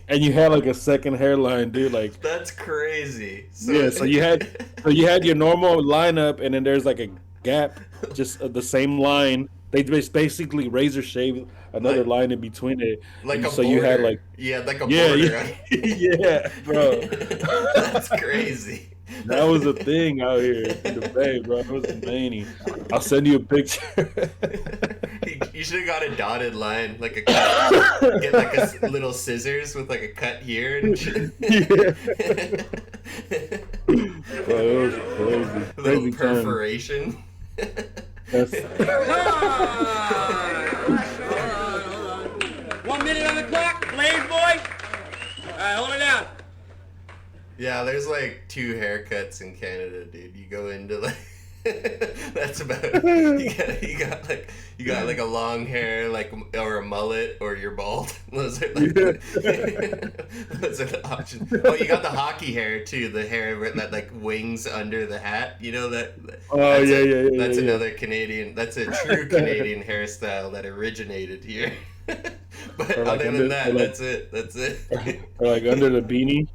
and you had like a second hairline, dude. Like That's crazy. So, yeah, so you had your normal lineup, and then there's like a gap, just the same line. They just basically razor shave another Like- line in between it, like and a so border. you had like Yeah, like a yeah, border. yeah, bro. That's crazy. That was a thing out here in the Bay, bro. It was amazing. I'll send you a picture. You should have got a dotted line, like a cut. Get like little scissors with like a cut here and shit. Yeah. Bro, it was crazy. Little Crazy time. perforation. That's, 1 minute on the clock, Blaze boy. All right, hold it down. Yeah, there's like 2 haircuts in Canada, dude. You go into like that's about you got like a long hair, like, or a mullet, or you're bald. Those are like those are the options. Oh, you got the hockey hair too, the hair that like wings under the hat. You know that? Oh, That's yeah. That's another Canadian. That's a true Canadian hairstyle that originated here. But Or like other under- than that, or like- that's it. That's it. or like under the beanie.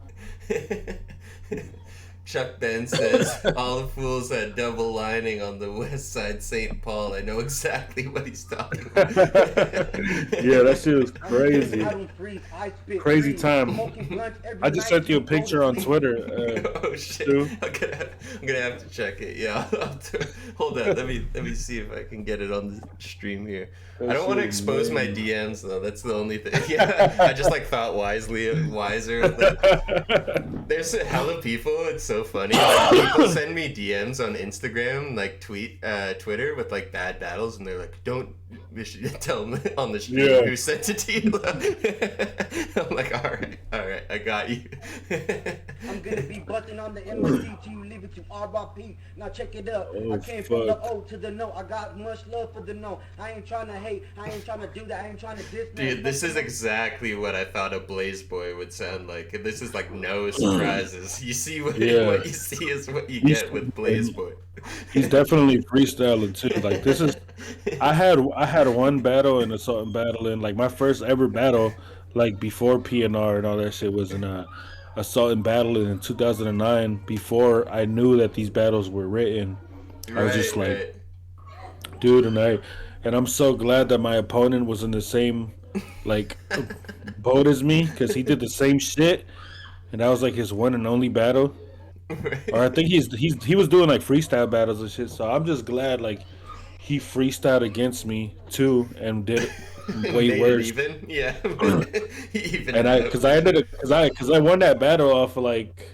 Chuck Ben says, all the fools had double lining on the west side St. Paul. I know exactly what he's talking about. Yeah, that shit was crazy. Crazy time. I just sent you a picture on Twitter. Oh shit! Stu. I'm gonna have to check it. Yeah, hold on. Let me see if I can get it on the stream here. I don't want to expose my DMs though. That's the only thing. Yeah, I just like thought wiser. There's a hell of people. It's so funny. Like, people send me DMs on Instagram, like Twitter with like bad battles, and they're like, "Don't you should tell them on the stream Yeah. who sent it to you." I'm like, all right, I got you. I'm gonna be butting on the MIC to you, leave it to RIP. Now check it up. Oh, I came from the fuck. O to the no. I got much love for the no. I ain't trying to hate. I ain't trying to do that. I ain't trying to diss. Dude, this is exactly what I thought a Blaze Boy would sound like. And this is like no surprises. You see what you see is what you get with Blaze Boy. He's definitely freestyling too. Like this is, I had one battle and assault battle, and like my first ever battle, like before PNR and all that shit, was in assault and battle in 2009. Before I knew that these battles were written, I was just like, dude, and I'm so glad that my opponent was in the same like boat as me, because he did the same shit, and that was like his one and only battle. Or I think he was doing like freestyle battles and shit. So I'm just glad like he freestyled against me too and did way Made it worse. even? Yeah. Even And out. because I won that battle off of like,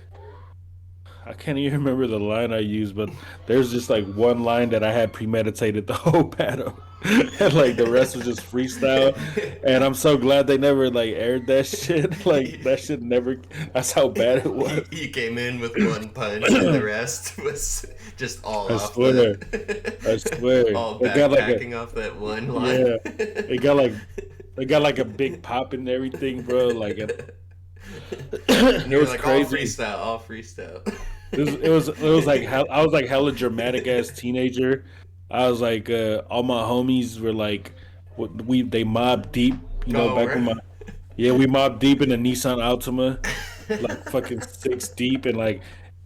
I can't even remember the line I used, but there's just like one line that I had premeditated the whole battle. And like the rest was just freestyle, and I'm so glad they never like aired that shit. Like that shit never. That's how bad it was. You came in with one punch, and the rest was just all I off. swear. The, I swear. all It got like backpacking off that one line. Yeah, it got like a big pop and everything, bro. Like it You're was like crazy. all freestyle. It was like I was like hella dramatic ass teenager. I was like all my homies were like they mobbed deep, you know, back when we mobbed deep in the Nissan Altima, like fucking 6 deep, and like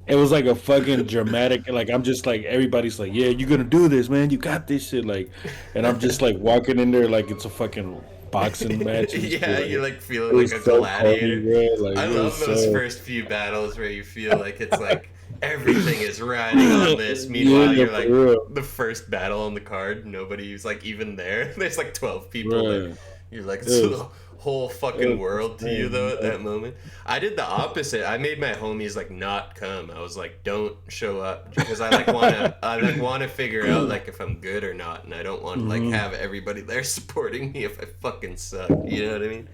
it was like a fucking dramatic, like I'm just like everybody's like, yeah, you're gonna do this, man, you got this shit, like, and I'm just like walking in there like it's a fucking boxing match. Yeah, shit. you're like feeling like a so gladiator. funny, bro. Like, I it love was those so- first few battles where you feel like it's like everything is riding on this. Meanwhile, Yeah, you're like for real. the first battle on the card. Nobody's like even there. There's like 12 people Right. there. You're like, it's the whole fucking world to you, though, at that moment. I did the opposite. I made my homies, like, not come. I was like, don't show up. Because I, like, want to figure out, like, if I'm good or not. And I don't want to, like, have everybody there supporting me if I fucking suck. You know what I mean?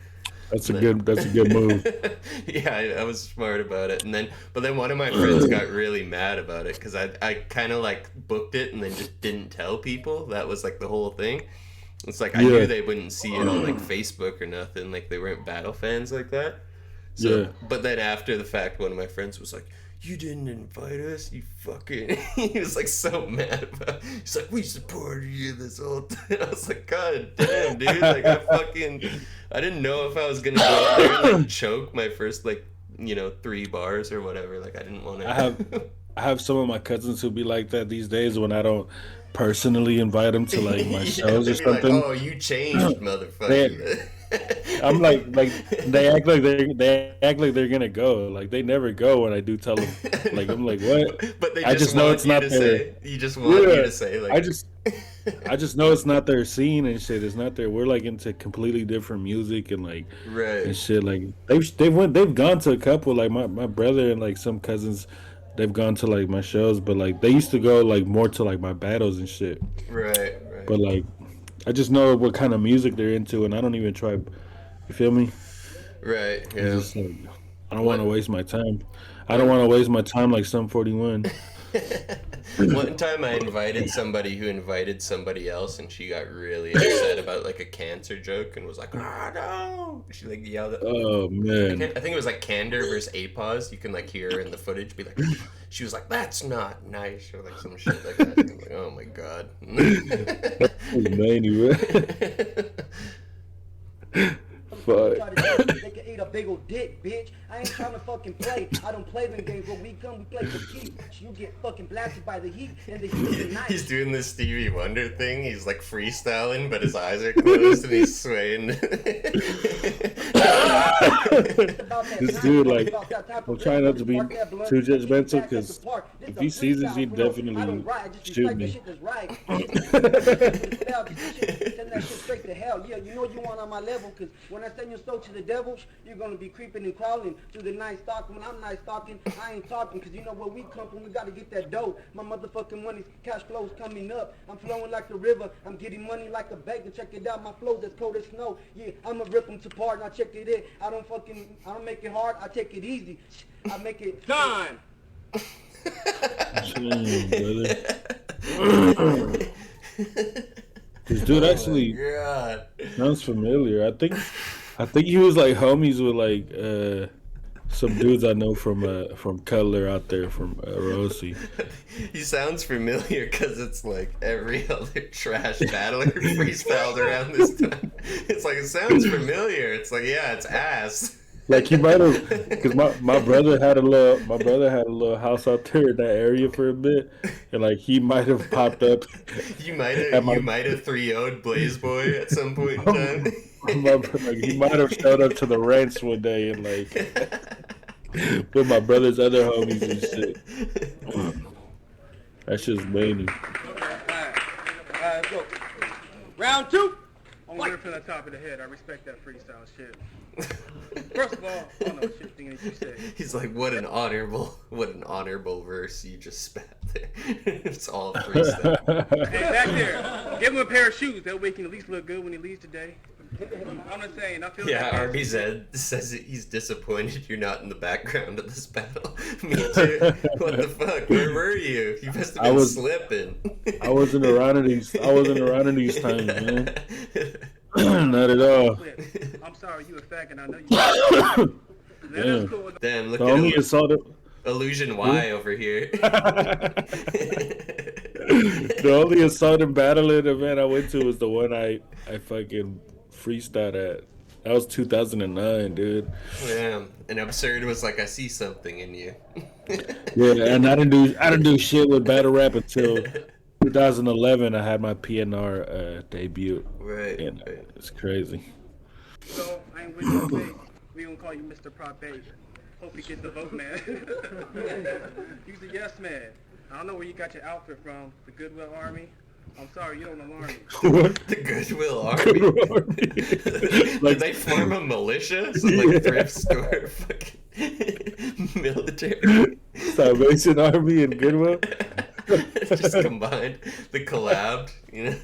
That's a good move. Yeah, I was smart about it. But then one of my friends got really mad about it because I kind of, like, booked it and then just didn't tell people. That was, like, the whole thing. It's like I knew they wouldn't see it on like Facebook or nothing, like they weren't battle fans like that. So, but then after the fact, one of my friends was like, "You didn't invite us, you fucking." He was like so mad about it. He's like, "We supported you this whole time." I was like, "God damn, dude!" Like I didn't know if I was gonna go out there and like choke my first 3 bars or whatever. Like I didn't want to. I have some of my cousins who be like that these days when I don't personally invite them to like my shows or something. Like, oh, you changed, motherfucker. I'm like they act like they're gonna go. Like they never go when I do tell them. Like I'm like, what? But they I just know it's not their. You just want you to say like. I just know it's not their scene and shit. It's not their. We're like into completely different music and like and shit. Like they've gone to a couple. Like my brother and like some cousins. They've gone to like my shows, but like they used to go like more to like my battles and shit. Right. But like, I just know what kind of music they're into, and I don't even try. You feel me? Right. Yeah. Just, like, I don't want to waste my time. I don't want to waste my time like Sum 41. One time I invited somebody who invited somebody else, and she got really upset about like a cancer joke and was like, "Ah, no!" She like yelled at. Oh man! I think it was like Candor versus APOS. You can like hear her in the footage be like, she was like, "That's not nice," or like some shit like that. I'm like, oh my god. Fuck. They can eat a big old dick, bitch. I ain't trying to fucking play. I don't play them games. When we come, we play for keeps. You get fucking blasted by the heat, and the heat is nice. He's doing this Stevie Wonder thing. He's like freestyling, but his eyes are closed and he's swaying. This dude, like, I'm trying not to be too judgmental because if he sees this, he definitely shoot me. Send that shit straight to hell. Yeah, you know you want on my level because when I send your soul to the devils, you're gonna be creeping and crawling through the night stalking. When I'm night stalking, I ain't talking because you know where we come from. We gotta get that dough. My motherfucking money's cash flow's coming up. I'm flowing like a river. I'm getting money like a bacon. Check it out, my flows as cold as snow. Yeah, I'ma rip them to part. Now check it in. I don't make it hard. I take it easy. I make it time. This dude actually sounds familiar. I think he was like homies with like some dudes I know from Cutler out there from Rossi. He sounds familiar because it's like every other trash battler freestyled around this time. It's like, it sounds familiar. It's like, yeah, it's ass. Like he might have, because my brother had a little house out there in that area for a bit, and like he might have popped up. You might have 3-0'd Blaze Boy at some point in time. Like, he might have showed up to the ranch one day and like with my brother's other homies and shit. That shit's many. Let's go. Round 2. I'm winning from the top of the head. I respect that freestyle shit. First of all, I don't know shit thing that you say. He's like, what an honorable verse you just spat there. It's all freestyle. Hey, back there, give him a pair of shoes. That way he can at least look good when he leaves today. I'm just saying, I feel yeah, like RBZ says that he's disappointed you're not in the background of this battle. Me too. What the fuck? Where were you? You must have been slipping. I wasn't around in these times, man. Not at all. I'm sorry, you a faggot. I know you. Damn, look at Illusion Y over here. The only assault and battling event I went to was the one I fucking freestyled at. That was 2009, dude. Yeah, and Absurd was like, I see something in you. Yeah, and I didn't do shit with battle rap until 2011. I had my PNR debut. Right. And it's crazy. So I ain't with you, babe. We gonna call you Mr. Prop 8. Hope you get the vote, man. You's a yes man. I don't know where you got your outfit from. The Goodwill Army. I'm sorry, you don't alarm me. What? The Goodwill Army. Did they form a militia? Some like thrift store fucking military. Salvation Army and Goodwill. Just combined. The collabed, you know?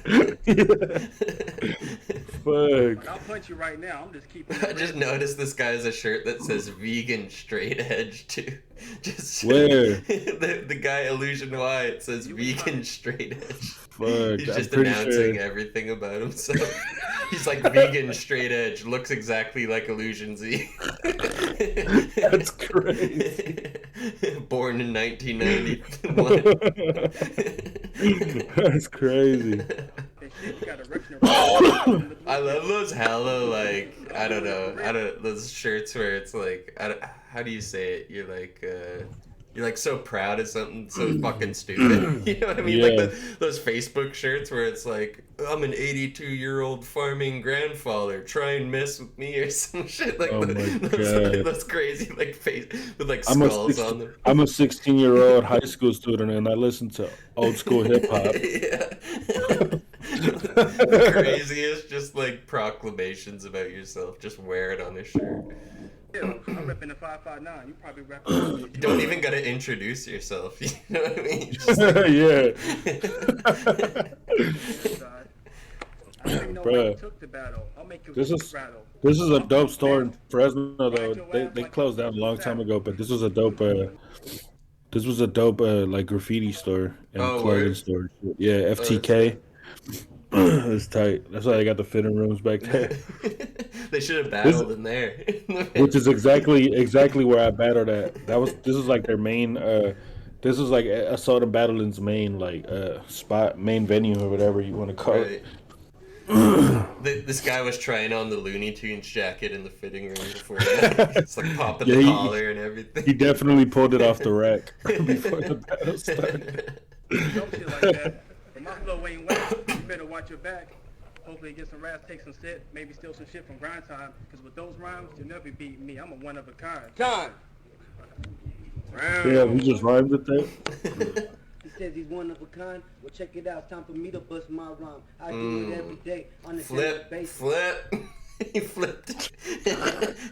Fuck. I'll punch you right now. I'm just keeping. I just noticed this guy has a shirt that says vegan straight edge too. Just Where? the guy Illusion Y, it says vegan straight edge. Fuck. He's I'm just pretty announcing sure. everything about himself. He's like vegan straight edge, looks exactly like Illusion Z. That's crazy. Born in 1991. That's crazy. I love those hella like I don't know those shirts where it's like how do you say it? You're like so proud of something so fucking stupid. You know what I mean? Yeah. Like those Facebook shirts where it's like, I'm an 82-year-old farming grandfather. Try and mess with me or some shit like Oh my those God. crazy like face with like I'm skulls on them. I'm a 16-year-old high school student and I listen to old school hip hop. Yeah. The craziest, just like proclamations about yourself. Just wear it on a shirt. I'm repping the 559. You probably repping. You don't even gotta introduce yourself. You know what I mean? Just Yeah. I don't even know why Bruh. you took the battle. I'll make you This take is the battle. this is a dope store in Fresno though. They closed down a long time ago, but this was a dope like graffiti store and Oh, clothing word? store. Yeah, FTK. It's tight. That's why they got the fitting rooms back there. They should have battled in there. Which is exactly where I battled at. This is like their main this is like Assault and Battling's main like spot, main venue or whatever you want to call it. This guy was trying on the Looney Tunes jacket in the fitting room before it's like popping the collar and everything. He definitely pulled it off the rack before the battle started. Don't shit like that. But my flow ain't whack. You better watch your back. Hopefully get some raps, take some sit, maybe steal some shit from grind time. Because with those rhymes, you'll never beat me. I'm a one of a kind. Time. Yeah, we just rhymed with that. He says he's one of a kind. Well, check it out. It's time for me to bust my rhyme. I do it every day on a daily basis. Flip. He flipped.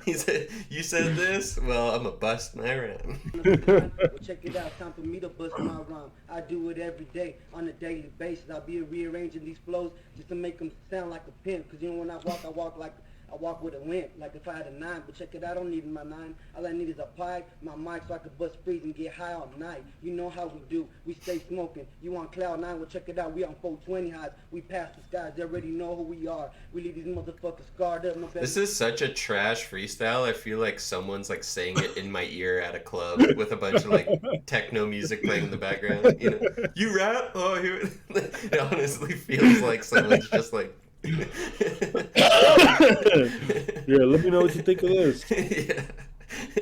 He said, "You said this? Well, I'm a bust my rhyme." Well, check it out. It's time for me to bust my rhyme. I do it every day on a daily basis. I'll be rearranging these flows just to make them sound like a pimp. Cause you know when I walk with a limp, like if I had a 9, but check it out, I don't need my 9. All I need is a pipe, my mic, so I could bust freeze and get high all night. You know how we do, we stay smoking. You on cloud 9, well check it out, we on 420 highs. We pass the skies, they already know who we are. We leave these motherfuckers scarred up. No better. This is such a trash freestyle. I feel like someone's like saying it in my ear at a club with a bunch of like techno music playing in the background. You know, you rap? Oh, here. It honestly feels like someone's just like. Yeah, let me know what you think of this.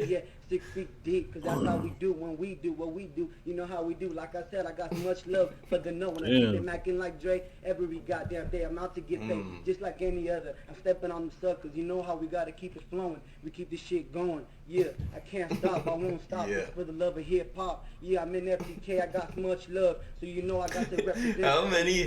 Yeah, 6 feet deep, cause that's how we do when we do what we do. You know how we do. Like I said, I got much love for the no. When I keep it macking like Dre, every goddamn day I'm out to get paid, just like any other. I'm stepping on the suckers. You know how we gotta keep it flowing. We keep this shit going. Yeah, I can't stop. I won't stop. Yeah. It's for the love of hip hop. Yeah, I'm in FTK. I got much love, so you know I got to represent. How many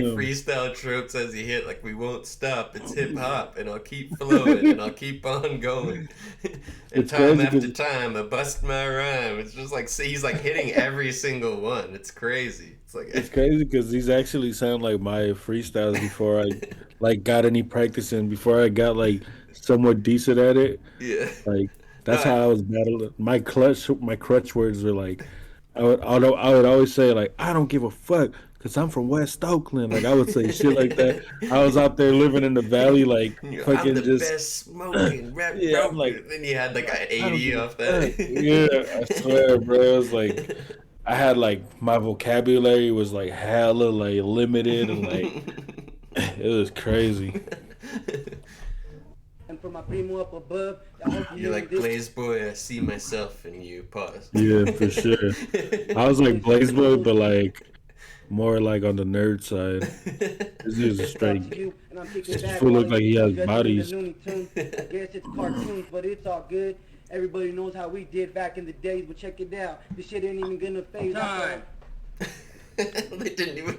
freestyle tropes has he hit? Like, we won't stop. It's hip hop, and I'll keep flowing, and I'll keep on going. And It's time crazy after 'cause- time, I bust my rhyme. It's just like, see, he's like hitting every single one. It's crazy. It's like It's crazy because these actually sound like my freestyles before I like got any practice in, before I got like somewhat decent at it. Yeah. Like that's how I was battling. My crutch words were like, I would always say like, I don't give a fuck because I'm from West Oakland. Like I would say shit like that. I was out there living in the valley, like fucking I'm the just best smoking rap. Yeah, I'm like, then you had like an I don't 80 give a off that. fuck. Yeah, I swear, bro. It was like I had like my vocabulary was like hella like limited and like it was crazy. And for my primo up above, I hope you You're know like this. Blaze Boy. I see myself in you. Pause. Yeah, for sure. I was like Blaze Boy, but like more like on the nerd side. This is a straight. This fool look like he has bodies. I guess it's cartoons, but it's all good. Everybody knows how we did back in the days, but check it out. This shit ain't even gonna phase. Time. They didn't even.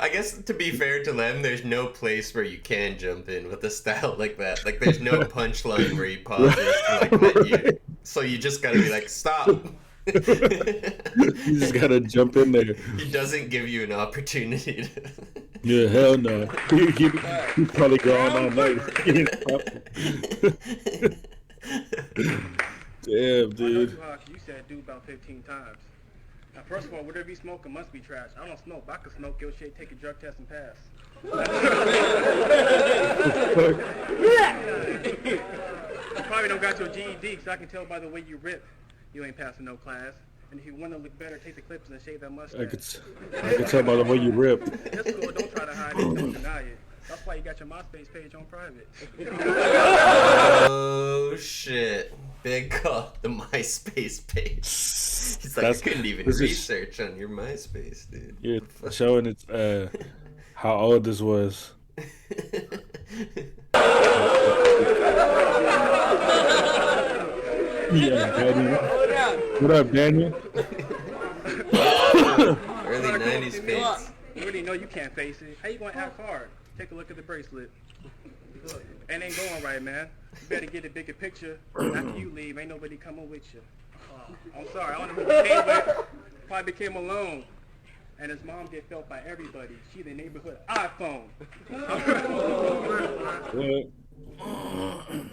I guess to be fair to them, there's no place where you can jump in with a style like that. Like, there's no punchline where he pauses to like let you. So you just gotta be like, stop. You just gotta jump in there. He doesn't give you an opportunity to. Yeah, hell no. He'd probably go on all night. Damn, dude. You said do about 15 times. Now, first of all, whatever you smoking must be trash. I don't smoke, but I can smoke your shit, take a drug test, and pass. You probably don't got your GED, because I can tell by the way you rip. You ain't passing no class. And if you want to look better, take the clips and shave that mustache. I could tell by the way you rip. That's cool. Don't try to hide it. Don't deny it. That's why you got your MySpace page on private. Oh shit! Big call. The MySpace page. He's like, I couldn't even research on your MySpace, dude. You're showing it how old this was. Yeah, Daniel. What up, Daniel? Early 90s face. You already know you can't face it. How you gonna act hard? Take a look at the bracelet. It ain't going right, man. You better get a bigger picture. After you leave, ain't nobody coming with you. I'm sorry, I don't know who you came with. Probably became alone. And his mom get felt by everybody. She the neighborhood iPhone.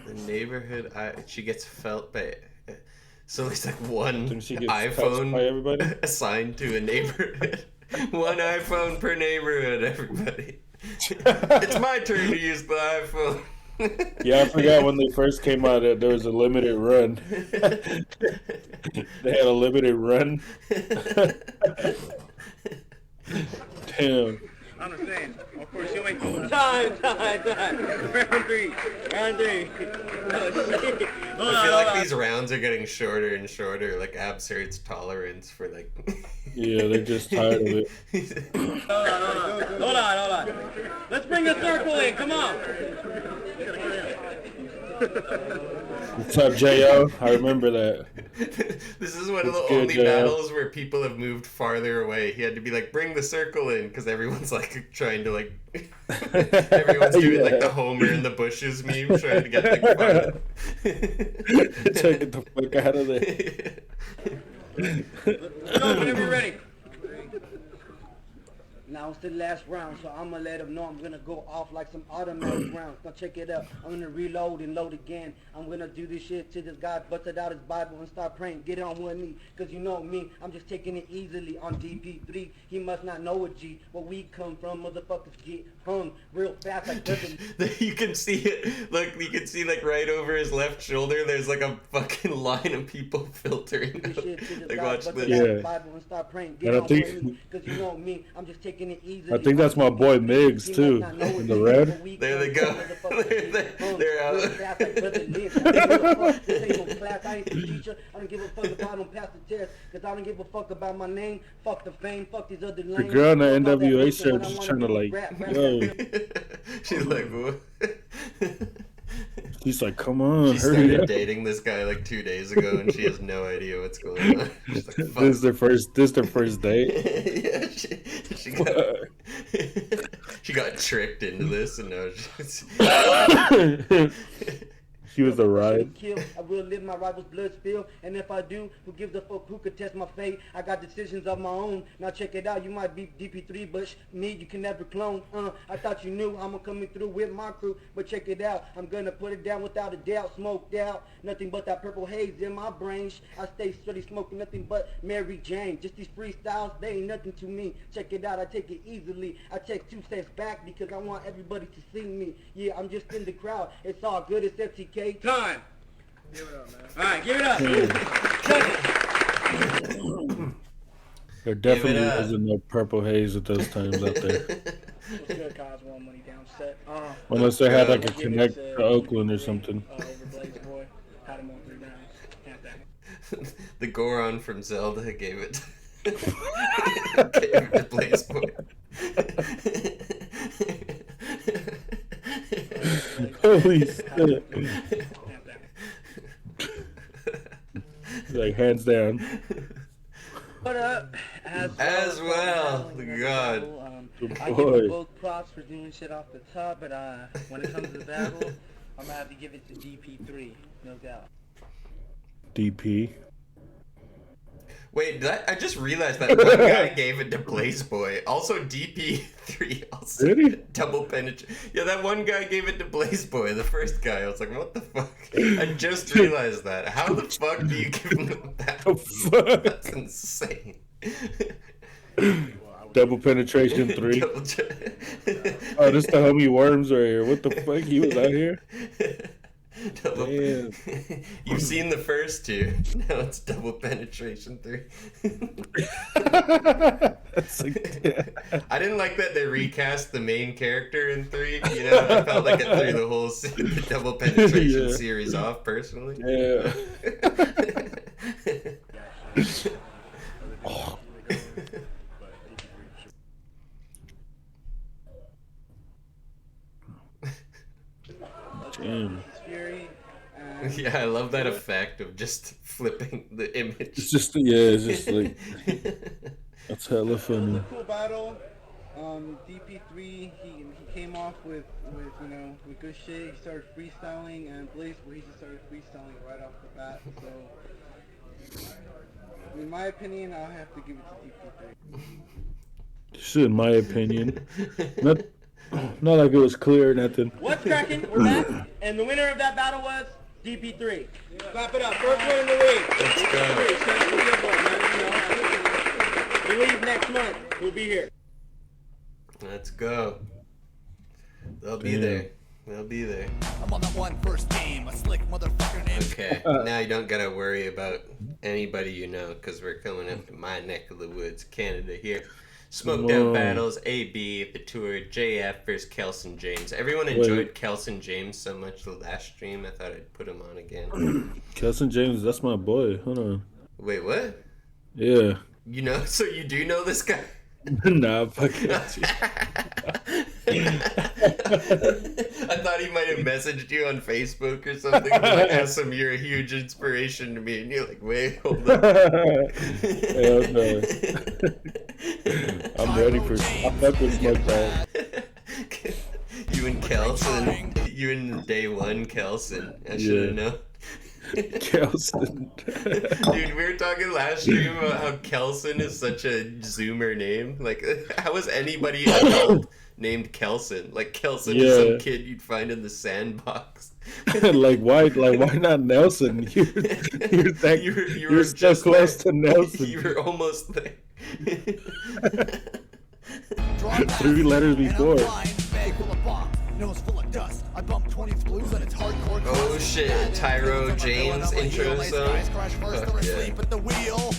The neighborhood, she gets felt by. So there's like one iPhone by everybody assigned to a neighborhood. One iPhone per neighborhood, everybody. It's my turn to use the iPhone. Yeah, I forgot when they first came out that there was a limited run. They had a limited run. Damn. I'm just saying, of course you ain't going Time. Round three. I feel like these rounds are getting shorter and shorter, like Absurd's tolerance for like. Yeah, they're just tired of it. Hold on. Let's bring the circle in. Come on. What's up, J.O.? I remember that. This is one of the only battles where people have moved farther away. He had to be like, bring the circle in, because everyone's like trying to like. Everyone's doing like the Homer in the bushes meme, trying to get like far. Trying to get the fuck out of there. Let's go whenever you're ready. Now it's the last round, so I'm gonna let them know I'm gonna go off like some automatic rounds. Now check it out. I'm gonna reload and load again. I'm gonna do this shit till this guy busted out his Bible and start praying. Get on with me, cause you know me. I'm just taking it easily on DP3. He must not know a G. Where we come from, motherfuckers get hung real fast like You can see it. Look, you can see like right over his left shoulder. There's like a fucking line of people filtering out. Like watch this. Bible and start praying. Get on with me, cause you know me. I'm just taking it easily. I think that's my boy Miggs too. In the red. There they go. They're out. This ain't no class. I ain't the teacher. I don't give a fuck if I don't pass the test. Cause I don't give a fuck about my name. Fuck the fame. Fuck these other lanes. The girl in the NWA shirt just trying to like, yo. She's like, what? He's like, come on, she started dating this guy like 2 days ago, and she has no idea what's going on. She's like, fuck. This is their first date. Yeah, she got tricked into this, and now she's. She was a ride. I will live my rival's blood spill, and if I do, who gives a fuck who could test my fate? I got decisions of my own. Now check it out, you might be DP3, but me you can never clone. I thought you knew I'm coming through with my crew, but check it out, I'm gonna put it down without a doubt. Smoked out, nothing but that purple haze in my brain. I stay steady smoking nothing but Mary Jane. Just these freestyles, they ain't nothing to me. Check it out, I take it easily. I take 2 steps back because I want everybody to see me. Yeah, I'm just in the crowd. It's all good, it's FTK. Time. Give it up, man. All right, give it up. There definitely wasn't no purple haze at those times out there. Good cause one money down set. Unless they had like a connect to Oakland or something. Boy. Had him on 3 downs. The Goron from Zelda gave it. Gave it to Blaze Boy. Holy shit. Like, hands down. What up? As well. God. Good I give boy. them both props for doing shit off the top, but when it comes to the battle, I'm gonna have to give it to DP3, no doubt. DP. Wait, I just realized that one guy gave it to Blaze Boy. Also DP3. Also Did he? double penetrate. Yeah, that one guy gave it to Blaze Boy, the first guy. I was like, what the fuck? I just realized that. How the fuck do you give him that? That's insane. Double penetration 3. Oh, this the homie Worms right here. What the fuck? He was out here? Damn. You've seen the first two. Now it's double penetration 3. That's like, yeah. I didn't like that they recast the main character in 3. You know, I felt like it threw the whole the double penetration series off personally. Yeah. Damn. Yeah, I love that effect of just flipping the image. It's just, yeah, it's just like, that's hella funny. Cool battle. DP3, he came off with good shit. He started freestyling, and Blaze, where he just started freestyling right off the bat. So, in my opinion, I'll have to give it to DP3. Shit, in my opinion. Not like it was clear or nothing. What's cracking? We're back, and the winner of that battle was DP3. Clap it up. First one in the league. Let's go. We leave next month. We'll be here. Let's go. They'll be there. They'll be there. I'm on that one first game, a slick motherfucker named. Okay, now you don't gotta worry about anybody you know, because we're coming up to my neck of the woods, Canada here. Smoked Out Battles, AB, the tour, JF versus Kelson James. Everyone enjoyed Kelson James so much the last stream, I thought I'd put him on again. Kelson James, that's my boy. Hold on. Wait, what? Yeah. You know, so you do know this guy? Nah, fuck it. I thought he might have messaged you on Facebook or something. Like, awesome, you're a huge inspiration to me. And you're like, wait, hold on. Hell no. I'm ready for Smoked Out. You and Kelson. You and day one Kelson. I should have known. Kelson. Dude, we were talking last stream about how Kelson is such a Zoomer name. Like, how is anybody adult named Kelson? Like, Kelson is some kid you'd find in the sandbox. like why not Nelson? You're so close to Nelson. You were almost there. 3 letters before. Nose full of dust. I bump 20 blues and it's hardcore. Oh shit, Tyro James intro song. Fuck yeah. At the wheel.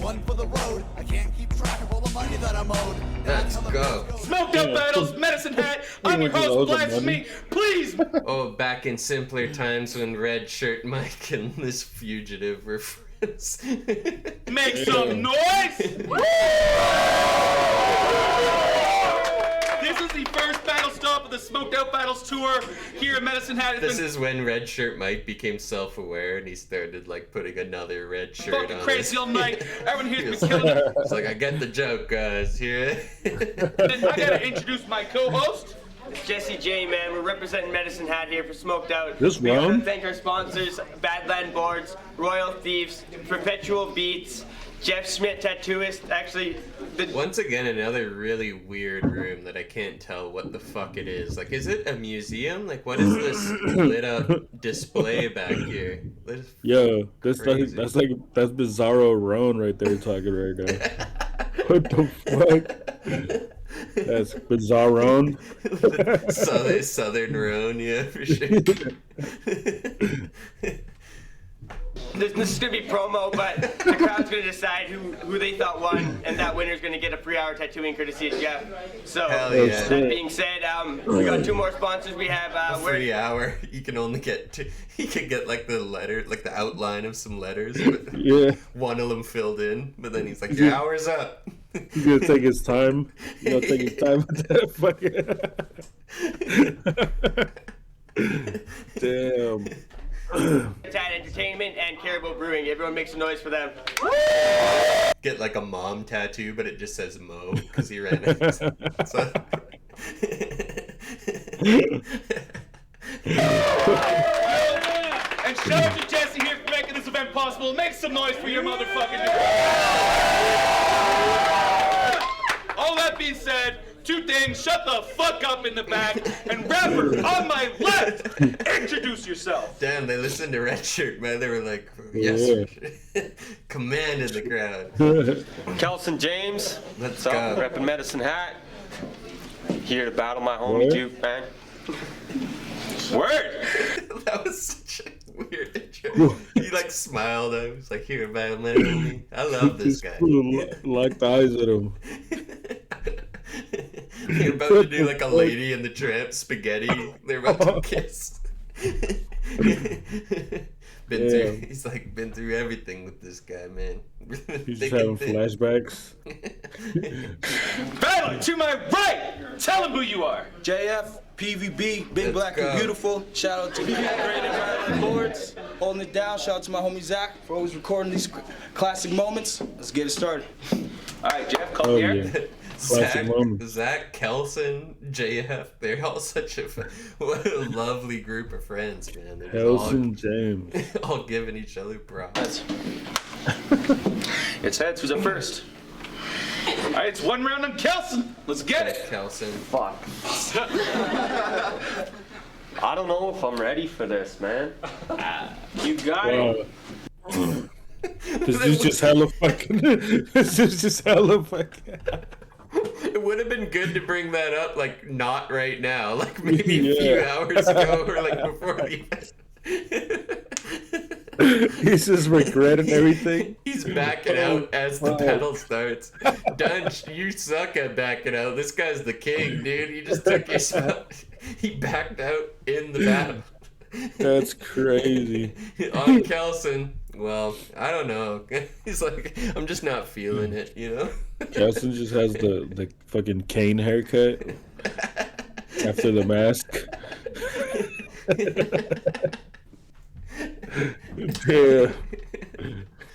One for the road. I can't keep track of all the money that I'm owed. Let's go. Smoked Out Battles, Medicine Hat. I'm your host, Blasphemy. Please. Oh, back in simpler times when Red Shirt Mike and this fugitive were friends. Make some noise. This is the first battle stop of the Smoked Out Battles tour here at Medicine Hat. This is when Red Shirt Mike became self-aware and he started like putting another red shirt fucking on. Crazy all night. Everyone here's been He killing it. It's like, I get the joke, guys. Here. I gotta introduce my co-host. It's Jesse J, man. We're representing Medicine Hat here for Smoked Out. This we round? gotta thank our sponsors, Badland Boards, Royal Thieves, Perpetual Beats, Jeff Schmidt, tattooist. Actually, once again, another really weird room that I can't tell what the fuck it is. Like, is it a museum? Like, what is this lit up display back here? Yo, that's Bizarro Roan right there talking right now. What the fuck? That's Bizarro. Southern Roan, yeah, for sure. This is gonna be promo, but the crowd's gonna decide who they thought won, and that winner's gonna get a free hour tattooing courtesy of Jeff. So, that being said, we got 2 more sponsors. We have a free hour. You can only get you can get like the letter, like the outline of some letters. But one of them filled in, but then he's like, your hour's up. He's gonna take his time. He's gonna take his time with that fucking. Damn. Tad Entertainment and Caribou Brewing. Everyone make some noise for them. get like a mom tattoo, but it just says Mo because he ran it. So. And shout out to Jesse here for making this event possible. Make some noise for your motherfucking dude. All that being said, two things. Shut the fuck up in the back. And rapper on my left, introduce yourself. Damn, they listened to Red Shirt, man. They were like, yes. Yeah. Commanded the crowd. Kelson James. Let's go. go. Reppin' Medicine Hat. Here to battle my homie Duke, man. Word! That was such a weird intro. He like smiled. I was like, here, battle my homie. I love this guy. Locked eyes with him. They're about to do like a Lady and the Tramp spaghetti. They're about to kiss. He's like been through everything with this guy, man. He's just having flashbacks. Battle to my right! Tell him who you are. JF, PVB, Big Black and Beautiful. Shout out to me, Great and Lords, holding it down. Shout out to my homie Zach for always recording these classic moments. Let's get it started. All right, Jeff, come here. Yeah. Zach, Kelson, JF, they're all such what a lovely group of friends, man. They're Kelson James. All giving each other props. It's heads. Who's up first? All right, it's one round on Kelson. Let's get it. Kelson. Fuck. I don't know if I'm ready for this, man. You got it. This is just hella fucking. This is just hella fucking. It would have been good to bring that up, like, not right now. Like, maybe a few hours ago or, like, before the event. He's just regretting everything. He's backing out as the battle starts. Dunch, you suck at backing out. This guy's the king, dude. He just took your spot. He backed out in the battle. That's crazy. On Kelson, well, I don't know. He's like, I'm just not feeling it, you know? Kelson just has the fucking cane haircut after the mask. Yeah.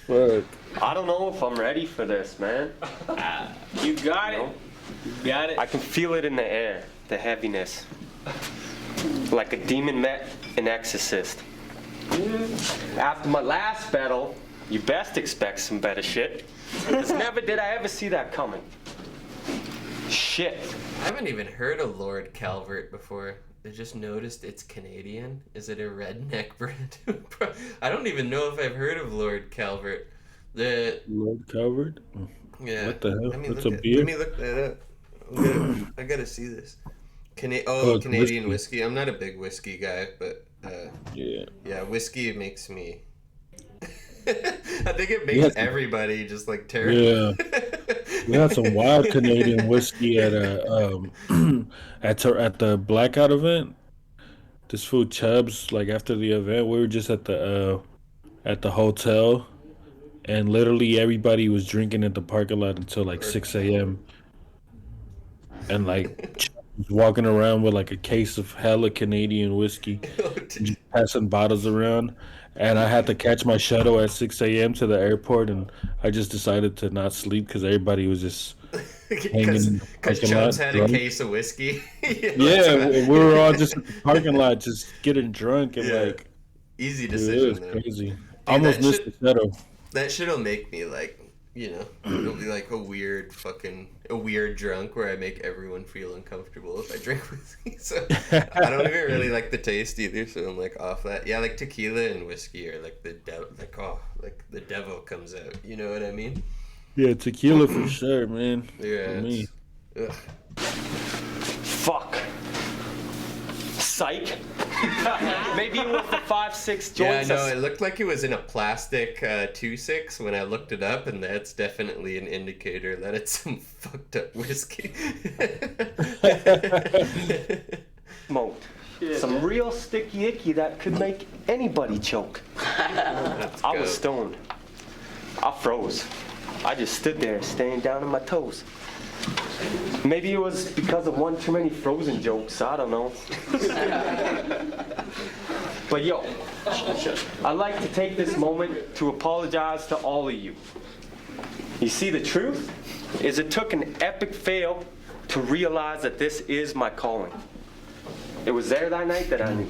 Fuck. I don't know if I'm ready for this, man. You got it. You got it. I can feel it in the air, the heaviness. Like a demon met an exorcist. After my last battle, you best expect some better shit. Because never did I ever see that coming. Shit. I haven't even heard of Lord Calvert before. I just noticed it's Canadian. Is it a redneck brand? I don't even know if I've heard of Lord Calvert. Lord Calvert? Yeah. What the hell? Let me look that up. I gotta see this. Canadian whiskey. I'm not a big whiskey guy, but yeah, whiskey makes me. I think it makes everybody just like terrible. Yeah, we had some wild Canadian whiskey at at the blackout event. This food Chubbs, like after the event, we were just at the hotel, and literally everybody was drinking at the parking lot until like 6 a.m. And like walking around with like a case of hella Canadian whiskey, just passing bottles around. And I had to catch my shuttle at 6 a.m. to the airport, and I just decided to not sleep because everybody was just hanging. Because Chubbs had a case of whiskey. Yeah, we were all just at the parking lot, just getting drunk and like. Easy decision. It was crazy. Dude, almost missed the shuttle. That shit'll make me like, you know, it'll be like a weird drunk where I make everyone feel uncomfortable if I drink whiskey. So I don't even really like the taste either, so I'm like off that. Yeah, like tequila and whiskey are like the devil comes out. You know what I mean? Yeah, tequila for sure, man. Yeah. For me. Ugh. Fuck. Psych. Maybe it was the 5-6 joints. Yeah, no, it looked like it was in a plastic 2-6 when I looked it up, and that's definitely an indicator that it's some fucked up whiskey. Smoked. Some real sticky icky that could make anybody choke. I was stoned. I froze. I just stood there, staying down on my toes. Maybe it was because of one too many Frozen jokes, I don't know. But yo, I'd like to take this moment to apologize to all of you. You see, the truth is it took an epic fail to realize that this is my calling. It was there that night that I knew.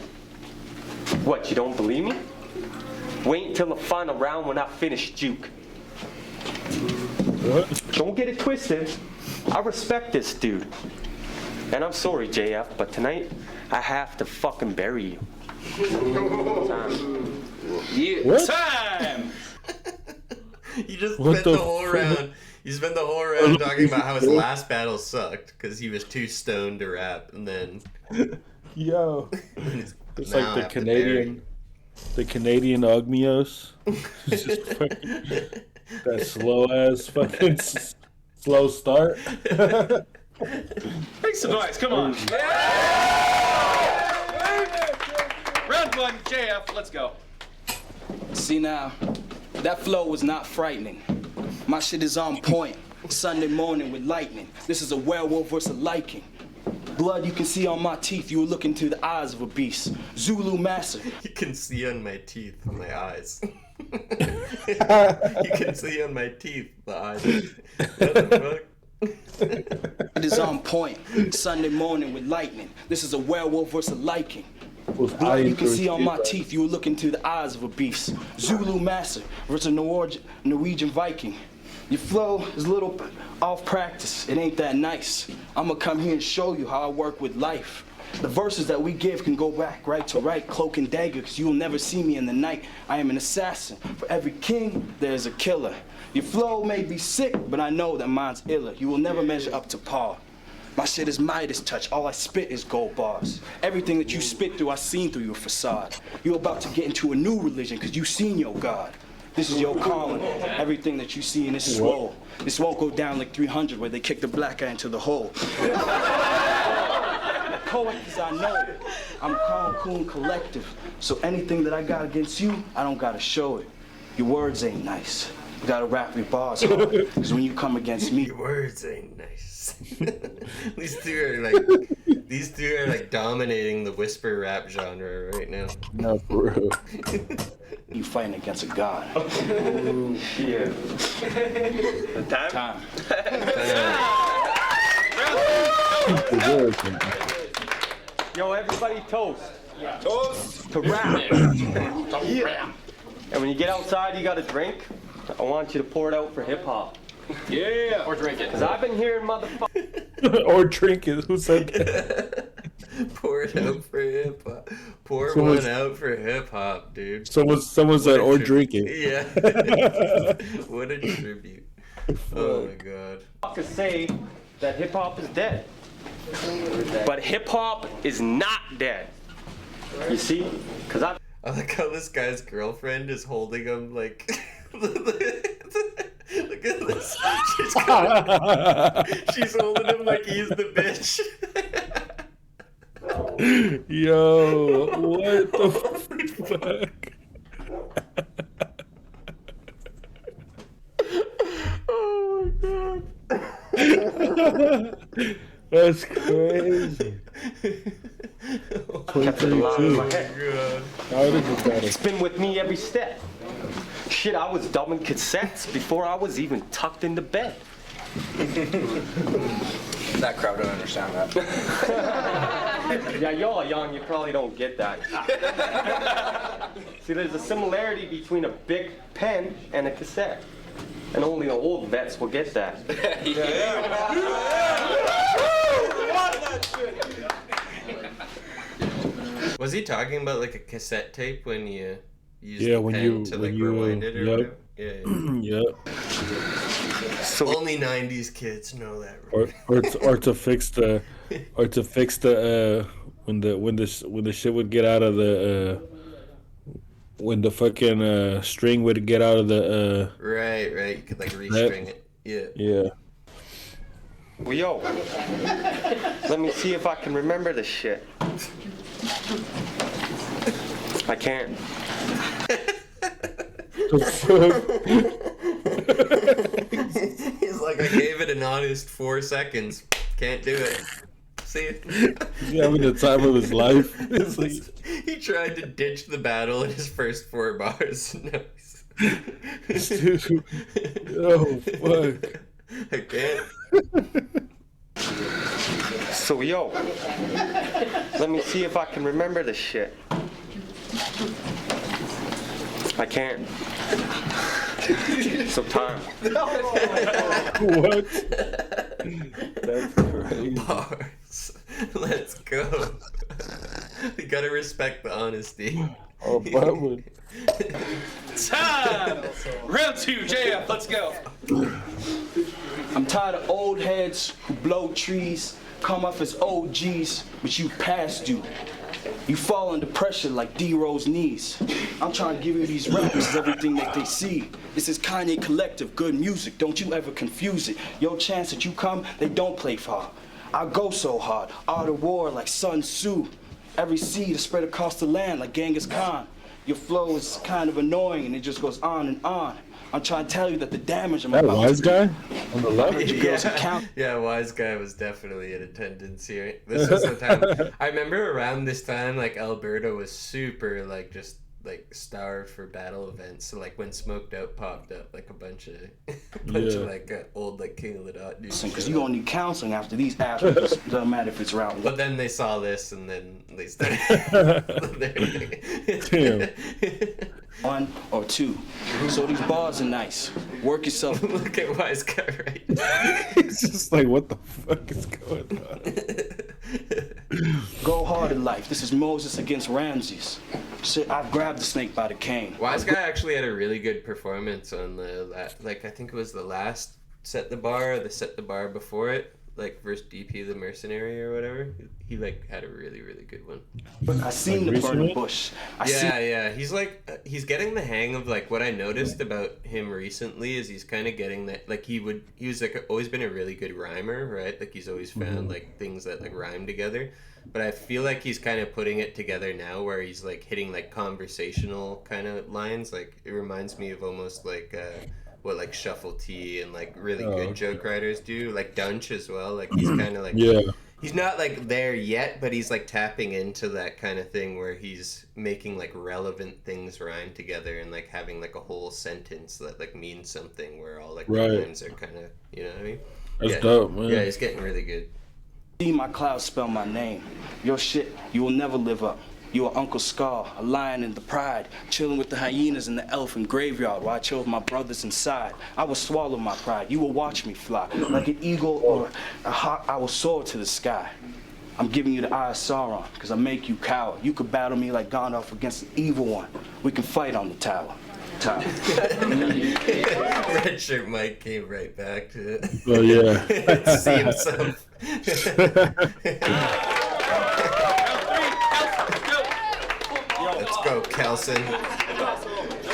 What, you don't believe me? Wait until the final round when I finish juke. What? Don't get it twisted. I respect this dude. And I'm sorry, JF, but tonight I have to fucking bury you. Time. Yeah. What? Time! You just What spent the the whole fuck? round. You spent the whole round talking about how his last battle sucked because he was too stoned to rap, and then Yo, it's now like I the have to bury. Canadian Ogmios. It's just fucking, that slow ass fucking slow start. Make some noise, come on. Round one, JF, let's go. See now, that flow was not frightening. My shit is on point. Sunday morning with lightning. This is a werewolf versus a Lycan. Blood you can see on my teeth. You will look into the eyes of a beast. Zulu massacre. You can see on my teeth, my eyes. You can see on my teeth, the eyes. What the fuck? It is on point. Sunday morning with lightning. This is a werewolf versus a Lycan. Blood you can see on my teeth. You will look into the eyes of a beast. Zulu massacre versus a Norwegian Viking. Your flow is a little off practice. It ain't that nice. I'm gonna come here and show you how I work with life. The verses that we give can go back right to right, cloak and dagger, because you will never see me in the night. I am an assassin. For every king, there is a killer. Your flow may be sick, but I know that mine's iller. You will never measure up to par. My shit is Midas touch. All I spit is gold bars. Everything that you spit through, I seen through your facade. You're about to get into a new religion, because you seen your God. This is your calling. Everything that you see in this swole. This won't go down like 300 where they kick the black guy into the hole. Poet, because I know it. I'm calm, cool, and collective. So anything that I got against you, I don't gotta show it. Your words ain't nice. You gotta rap your bars hard. Because when you come against me, Your words ain't nice. These two are like dominating the whisper rap genre right now. No, for real. you fighting against a god. Yeah. Time? Yo, everybody toast. Toast to rap. Yeah. And when you get outside, you got a drink. I want you to pour it out for hip hop. Yeah. Or drink it. Cause I've been hearing motherfuckers. Or drink it. Who said that? Pour it out for hip hop. Pour Someone's- one out for hip hop, dude. Someone said or drink it. Yeah. What a tribute. Oh my god. Fuckers say that hip hop is dead. But hip hop is not dead. You see? Cause I like how this guy's girlfriend is holding him like. Look at this. She's holding him like he's the bitch. Yo, what the fuck? Oh my god. That's crazy. kept it alive in my head. How did you got It's been with me every step. Shit, I was dubbing cassettes before I was even tucked into bed. That crowd don't understand that. Yeah, y'all are young, you probably don't get that. See, there's a similarity between a big pen and a cassette. And only the old vets will get that. Was he talking about like a cassette tape when you use Yeah, the when pen you- to when like you, rewind it or yep. whatever? Yeah. Yep. So only 90s kids know that. Or to fix the when the shit would get out of the when the fucking string would get out of the Right. You could like restring it. Yeah. Well, yo, let me see if I can remember this shit. I can't. He's like, I gave it an honest 4 seconds. Can't do it. See? He's having the time of his life. It's like, He tried to ditch the battle in his first 4 bars. No, Oh, fuck. I can't. So, yo, let me see if I can remember this shit. I can't. So time. What? That's crazy. Bars. Let's go. You gotta respect the honesty. Oh, Bubba. Time! Round 2, JF, let's go. I'm tired of old heads who blow trees, come off as OGs, but you past due. You fall under pressure like D-Rose knees. I'm trying to give you these rappers everything that they see. This is Kanye Collective, good music, don't you ever confuse it. Your chance that you come, they don't play far. I go so hard, art of war like Sun Tzu. Every seed is spread across the land like Genghis Khan. Your flow is kind of annoying and it just goes on and on. I'm trying to tell you that the damage I'm That about wise to guy on the left? Yeah, wise guy was definitely in attendance here. This was the time. I remember around this time, like Alberta was super like just like starved for battle events. So like when Smoked Out popped up, like a bunch of like old like King of the Dot dudes. Because you're gonna need counseling after these assholes. Doesn't matter if it's around. But then they saw this and then they started. Damn. 1 or 2. So these bars are nice. Work yourself. Look at wise guy right. It's just like, what the fuck is going on? Go hard in life. This is Moses against Ramses. Shit, I've grabbed the snake by the cane. Wise guy actually had a really good performance on the like I think it was the last Set the Bar, or the Set the Bar before it, like versus DP the Mercenary or whatever. He like had a really good one. But I seen the burning bush. Yeah. He's like he's getting the hang of like what I noticed about him recently is he's kind of getting that like he was like always been a really good rhymer, right? Like he's always found like things that like rhyme together. But I feel like he's kind of putting it together now where he's like hitting like conversational kind of lines. Like it reminds me of almost like what like Shuffle T and like really good joke writers do. Like Dunch as well. Like he's kind of like he's not like there yet, but he's like tapping into that kind of thing where he's making like relevant things rhyme together and like having like a whole sentence that like means something where all like rhymes are kind of, you know what I mean? That's dope, man. Yeah, he's getting really good. See my clouds spell my name. Your shit, you will never live up. You are Uncle Scar, a lion in the pride, chilling with the hyenas in the elephant graveyard while I chill with my brothers inside. I will swallow my pride. You will watch me fly. Like an eagle or a hawk, I will soar to the sky. I'm giving you the eye of Sauron, because I make you coward. You could battle me like Gandalf against the evil one. We can fight on the tower. Red Shirt Mike came right back to it. Oh, yeah. See himself. Let's go, Kelson.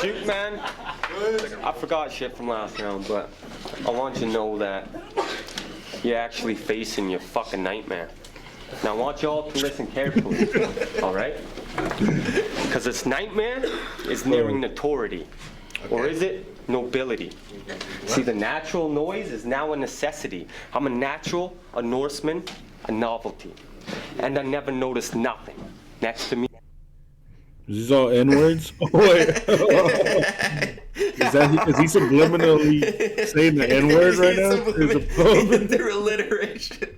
Shoot, man. I forgot shit from last round, but I want you to know that you're actually facing your fucking nightmare. Now I want you all to listen carefully, alright? Because this nightmare is nearing notoriety. Or is it nobility? See, the natural noise is now a necessity. I'm a natural, a Norseman, a novelty. And I never noticed nothing next to me. Is these all N-words? Oh, wait. Is he subliminally saying the N-word right now? Through alliteration.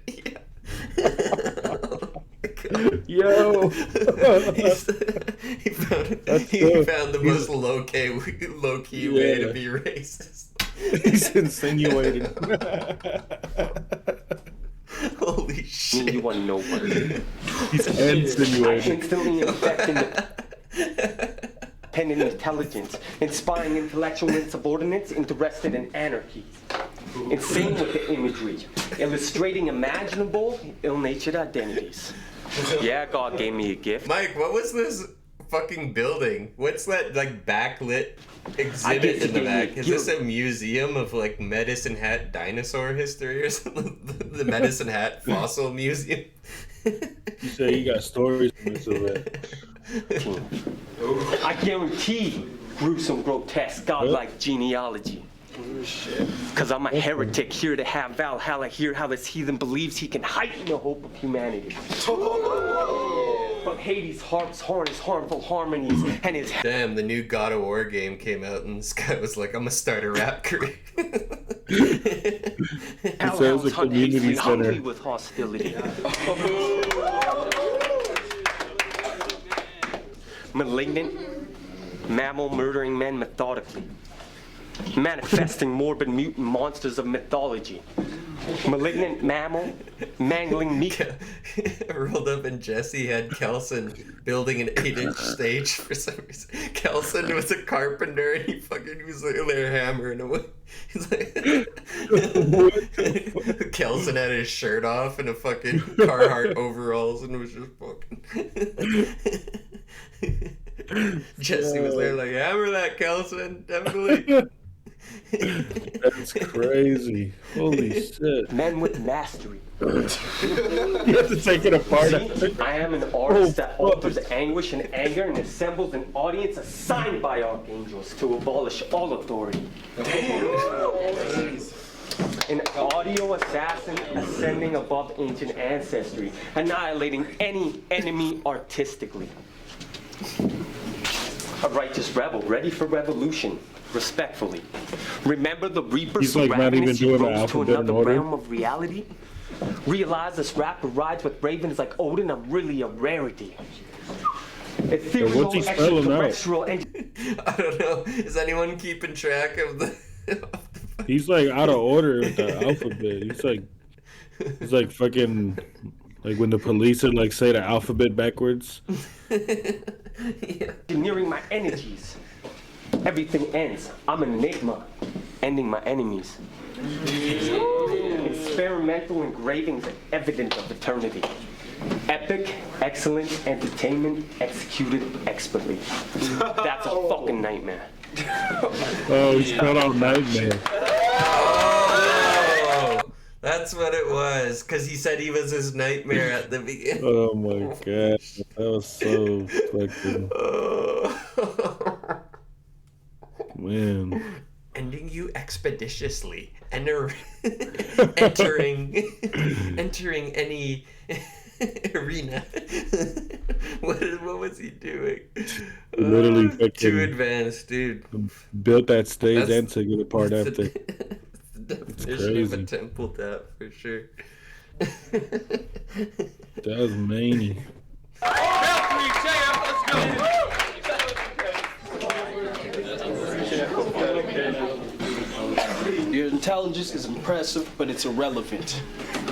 Yo. He found the most low-key way to be racist. He's insinuating. Holy shit. You want nobody. He's insinuating. Instantly infecting the independent intelligence, inspiring intellectual insubordinates interested in anarchy. Insane with the imagery, illustrating imaginable, ill-natured identities. Yeah, God gave me a gift. Mike, what was this fucking building? What's that like backlit exhibit in the back? Is this a museum of like Medicine Hat dinosaur history or something? The Medicine Hat Fossil Museum? You say you got stories from this already. I guarantee gruesome, grotesque, godlike genealogy. Because I'm a heretic here to have Valhalla, hear how this heathen believes he can heighten the hope of humanity. but Hades harps harness harmful harmonies and his Damn, the new God of War game came out and this guy was like, I'm gonna start a rap career. hellhounds hunt hatefully, hungry with hostility. Malignant, mammal murdering men methodically. Manifesting morbid mutant monsters of mythology. Malignant mammal, mangling meat. I rolled up and Jesse had Kelson building an 8-inch stage for some reason. Kelson was a carpenter and he was there hammering away. He's like, Kelson had his shirt off and a fucking Carhartt overalls and was just fucking. Jesse was there like, hammer that, Kelson, definitely. That's crazy. Holy shit. Men with mastery. You have to take it apart. See, I am an artist that alters anguish and anger and assembles an audience assigned by archangels to abolish all authority. An audio assassin ascending above ancient ancestry, annihilating any enemy artistically. A righteous rebel, ready for revolution, respectfully. Remember the Reaper's He's like not even doing the rose to alphabet in another order. realm of reality? Realize this rapper rides with ravens like Odin, I'm really a rarity. Ethereal, what's he spelling out? extraterrestrial, I don't know. Is anyone keeping track of the... He's like out of order with the alphabet. He's like fucking like when the police would like say the alphabet backwards. Nearing my energies. Everything ends. I'm an enigma, ending my enemies. Experimental engravings evident of eternity. Epic, excellent entertainment executed expertly. That's a fucking nightmare. Oh, he spelled out nightmare. Oh, that's what it was. Because he said he was his nightmare at the beginning. Oh my god, that was so fucking. Man. Ending you expeditiously. Entering any arena. What was he doing? Literally fucking too advanced, dude. Built that stage and took it apart after. The definition of a temple tap for sure. That was many. Your intelligence is impressive, but it's irrelevant.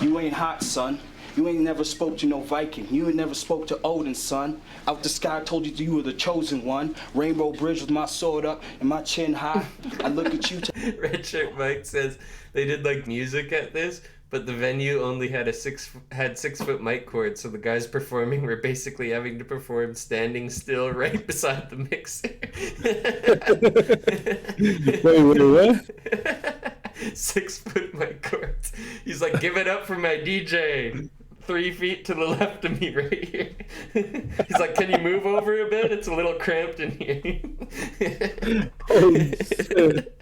You ain't hot, son. You ain't never spoke to no Viking. You ain't never spoke to Odin, son. Out the sky, I told you you were the chosen one. Rainbow Bridge with my sword up and my chin high. I look at you. Red Shirt Mike says they did like music at this, but the venue only had 6 foot mic cords, so the guys performing were basically having to perform standing still right beside the mixer. Wait, what? 6 foot mic cords. He's like, give it up for my DJ. 3 feet to the left of me right here. He's like, can you move over a bit? It's a little cramped in here. Holy shit.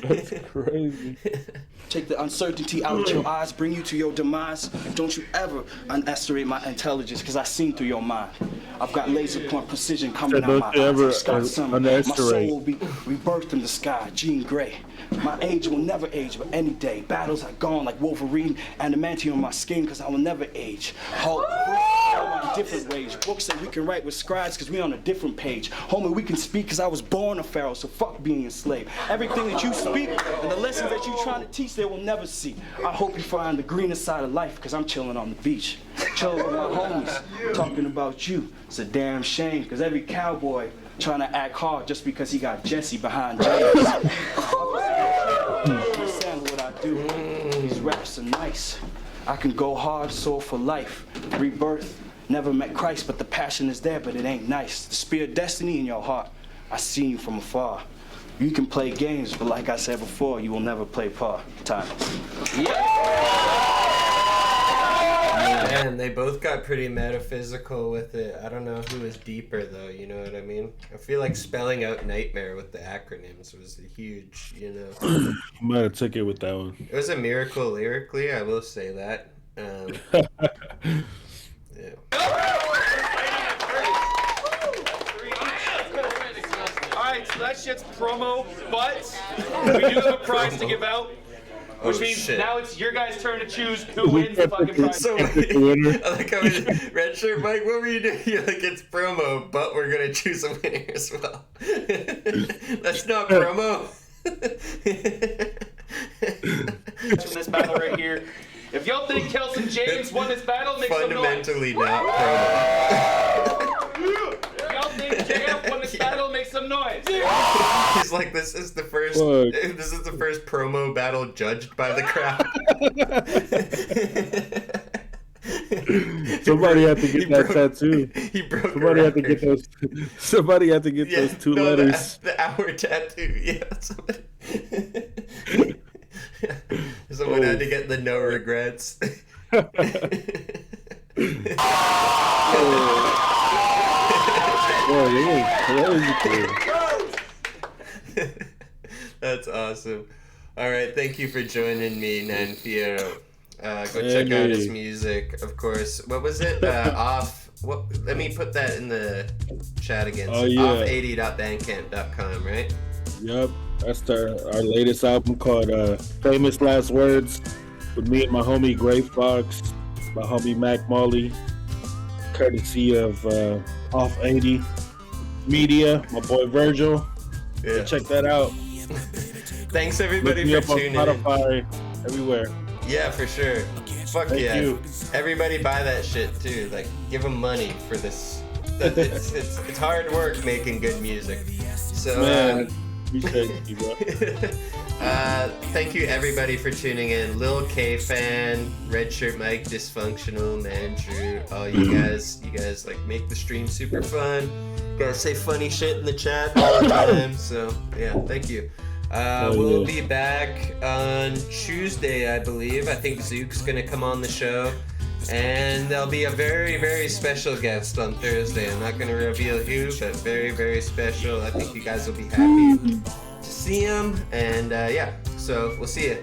That's crazy. Take the uncertainty out of your eyes, bring you to your demise. Don't you ever underestimate my intelligence, because I seen through your mind. I've got laser point precision coming out my eyes. Scott Summer. My soul will be rebirthed in the sky, Jean Grey. My age will never age, but any day. Battles are gone like Wolverine, adamantium on my skin, because I will never age. Hulk, in different ways. Books that we can write with scribes, because we on a different page. Homie, we can speak, because I was born a pharaoh, so fuck being enslaved. Everything that you speak and the lessons that you trying to teach, they will never see. I hope you find the greener side of life, because I'm chilling on the beach. Chilling with my homies, talking about you. It's a damn shame, because every cowboy trying to act hard just because he got Jesse behind James. Understand what I do. These raps are nice. I can go hard, soul for life. Rebirth. Never met Christ, but the passion is there, but it ain't nice. The spear of destiny in your heart. I see you from afar. You can play games, but like I said before, you will never play par. Time. Man, they both got pretty metaphysical with it. I don't know who was deeper though, you know what I mean? I feel like spelling out nightmare with the acronyms was a huge, you know. Might have took it with that one. It was a miracle lyrically, I will say that. Alright, so that shit's promo, but we do have a prize to give out. Which means now it's your guys' turn to choose who wins the fucking prize. So, I like how Red Shirt Mike, what were you doing? You're like, it's promo, but we're gonna choose a winner as well. That's not promo. This battle right here. If y'all think Kelson James won this battle, make some noise. Fundamentally not promo. If y'all think JF won this battle, make some noise. He's like, this is the first promo battle judged by the crowd. Somebody had to get that tattoo. He broke. Somebody had to get those. Somebody had to get those two letters. The hour tattoo. Yeah. Someone had to get the no regrets. That's awesome. All right, thank you for joining me, NAN FIERO. Go check out his music, of course. What was it? Off. What? Let me put that in the chat again. So off80.bandcamp.com, right? Yep, that's our latest album called Famous Last Words with me and my homie Gray Fox, my homie Mac Molly, courtesy of Off 80 Media, my boy Virgil. Yeah. So check that out. Thanks everybody Look for me tuning up on in. Spotify, everywhere. Yeah, for sure. Fuck Thank yeah. you. Everybody buy that shit too. Like, give them money for this. It's hard work making good music. So, Man, appreciate you, bro. thank you everybody for tuning in. Lil K Fan, Red Shirt Mike, Dysfunctional, Man Drew, all you guys like make the stream super fun. You guys say funny shit in the chat all the time. So yeah, thank you. We'll be back on Tuesday, I believe. I think Zook's gonna come on the show. And there'll be a very, very special guest on Thursday. I'm not gonna reveal who, but very, very special. I think you guys will be happy to see him. And yeah, so we'll see you.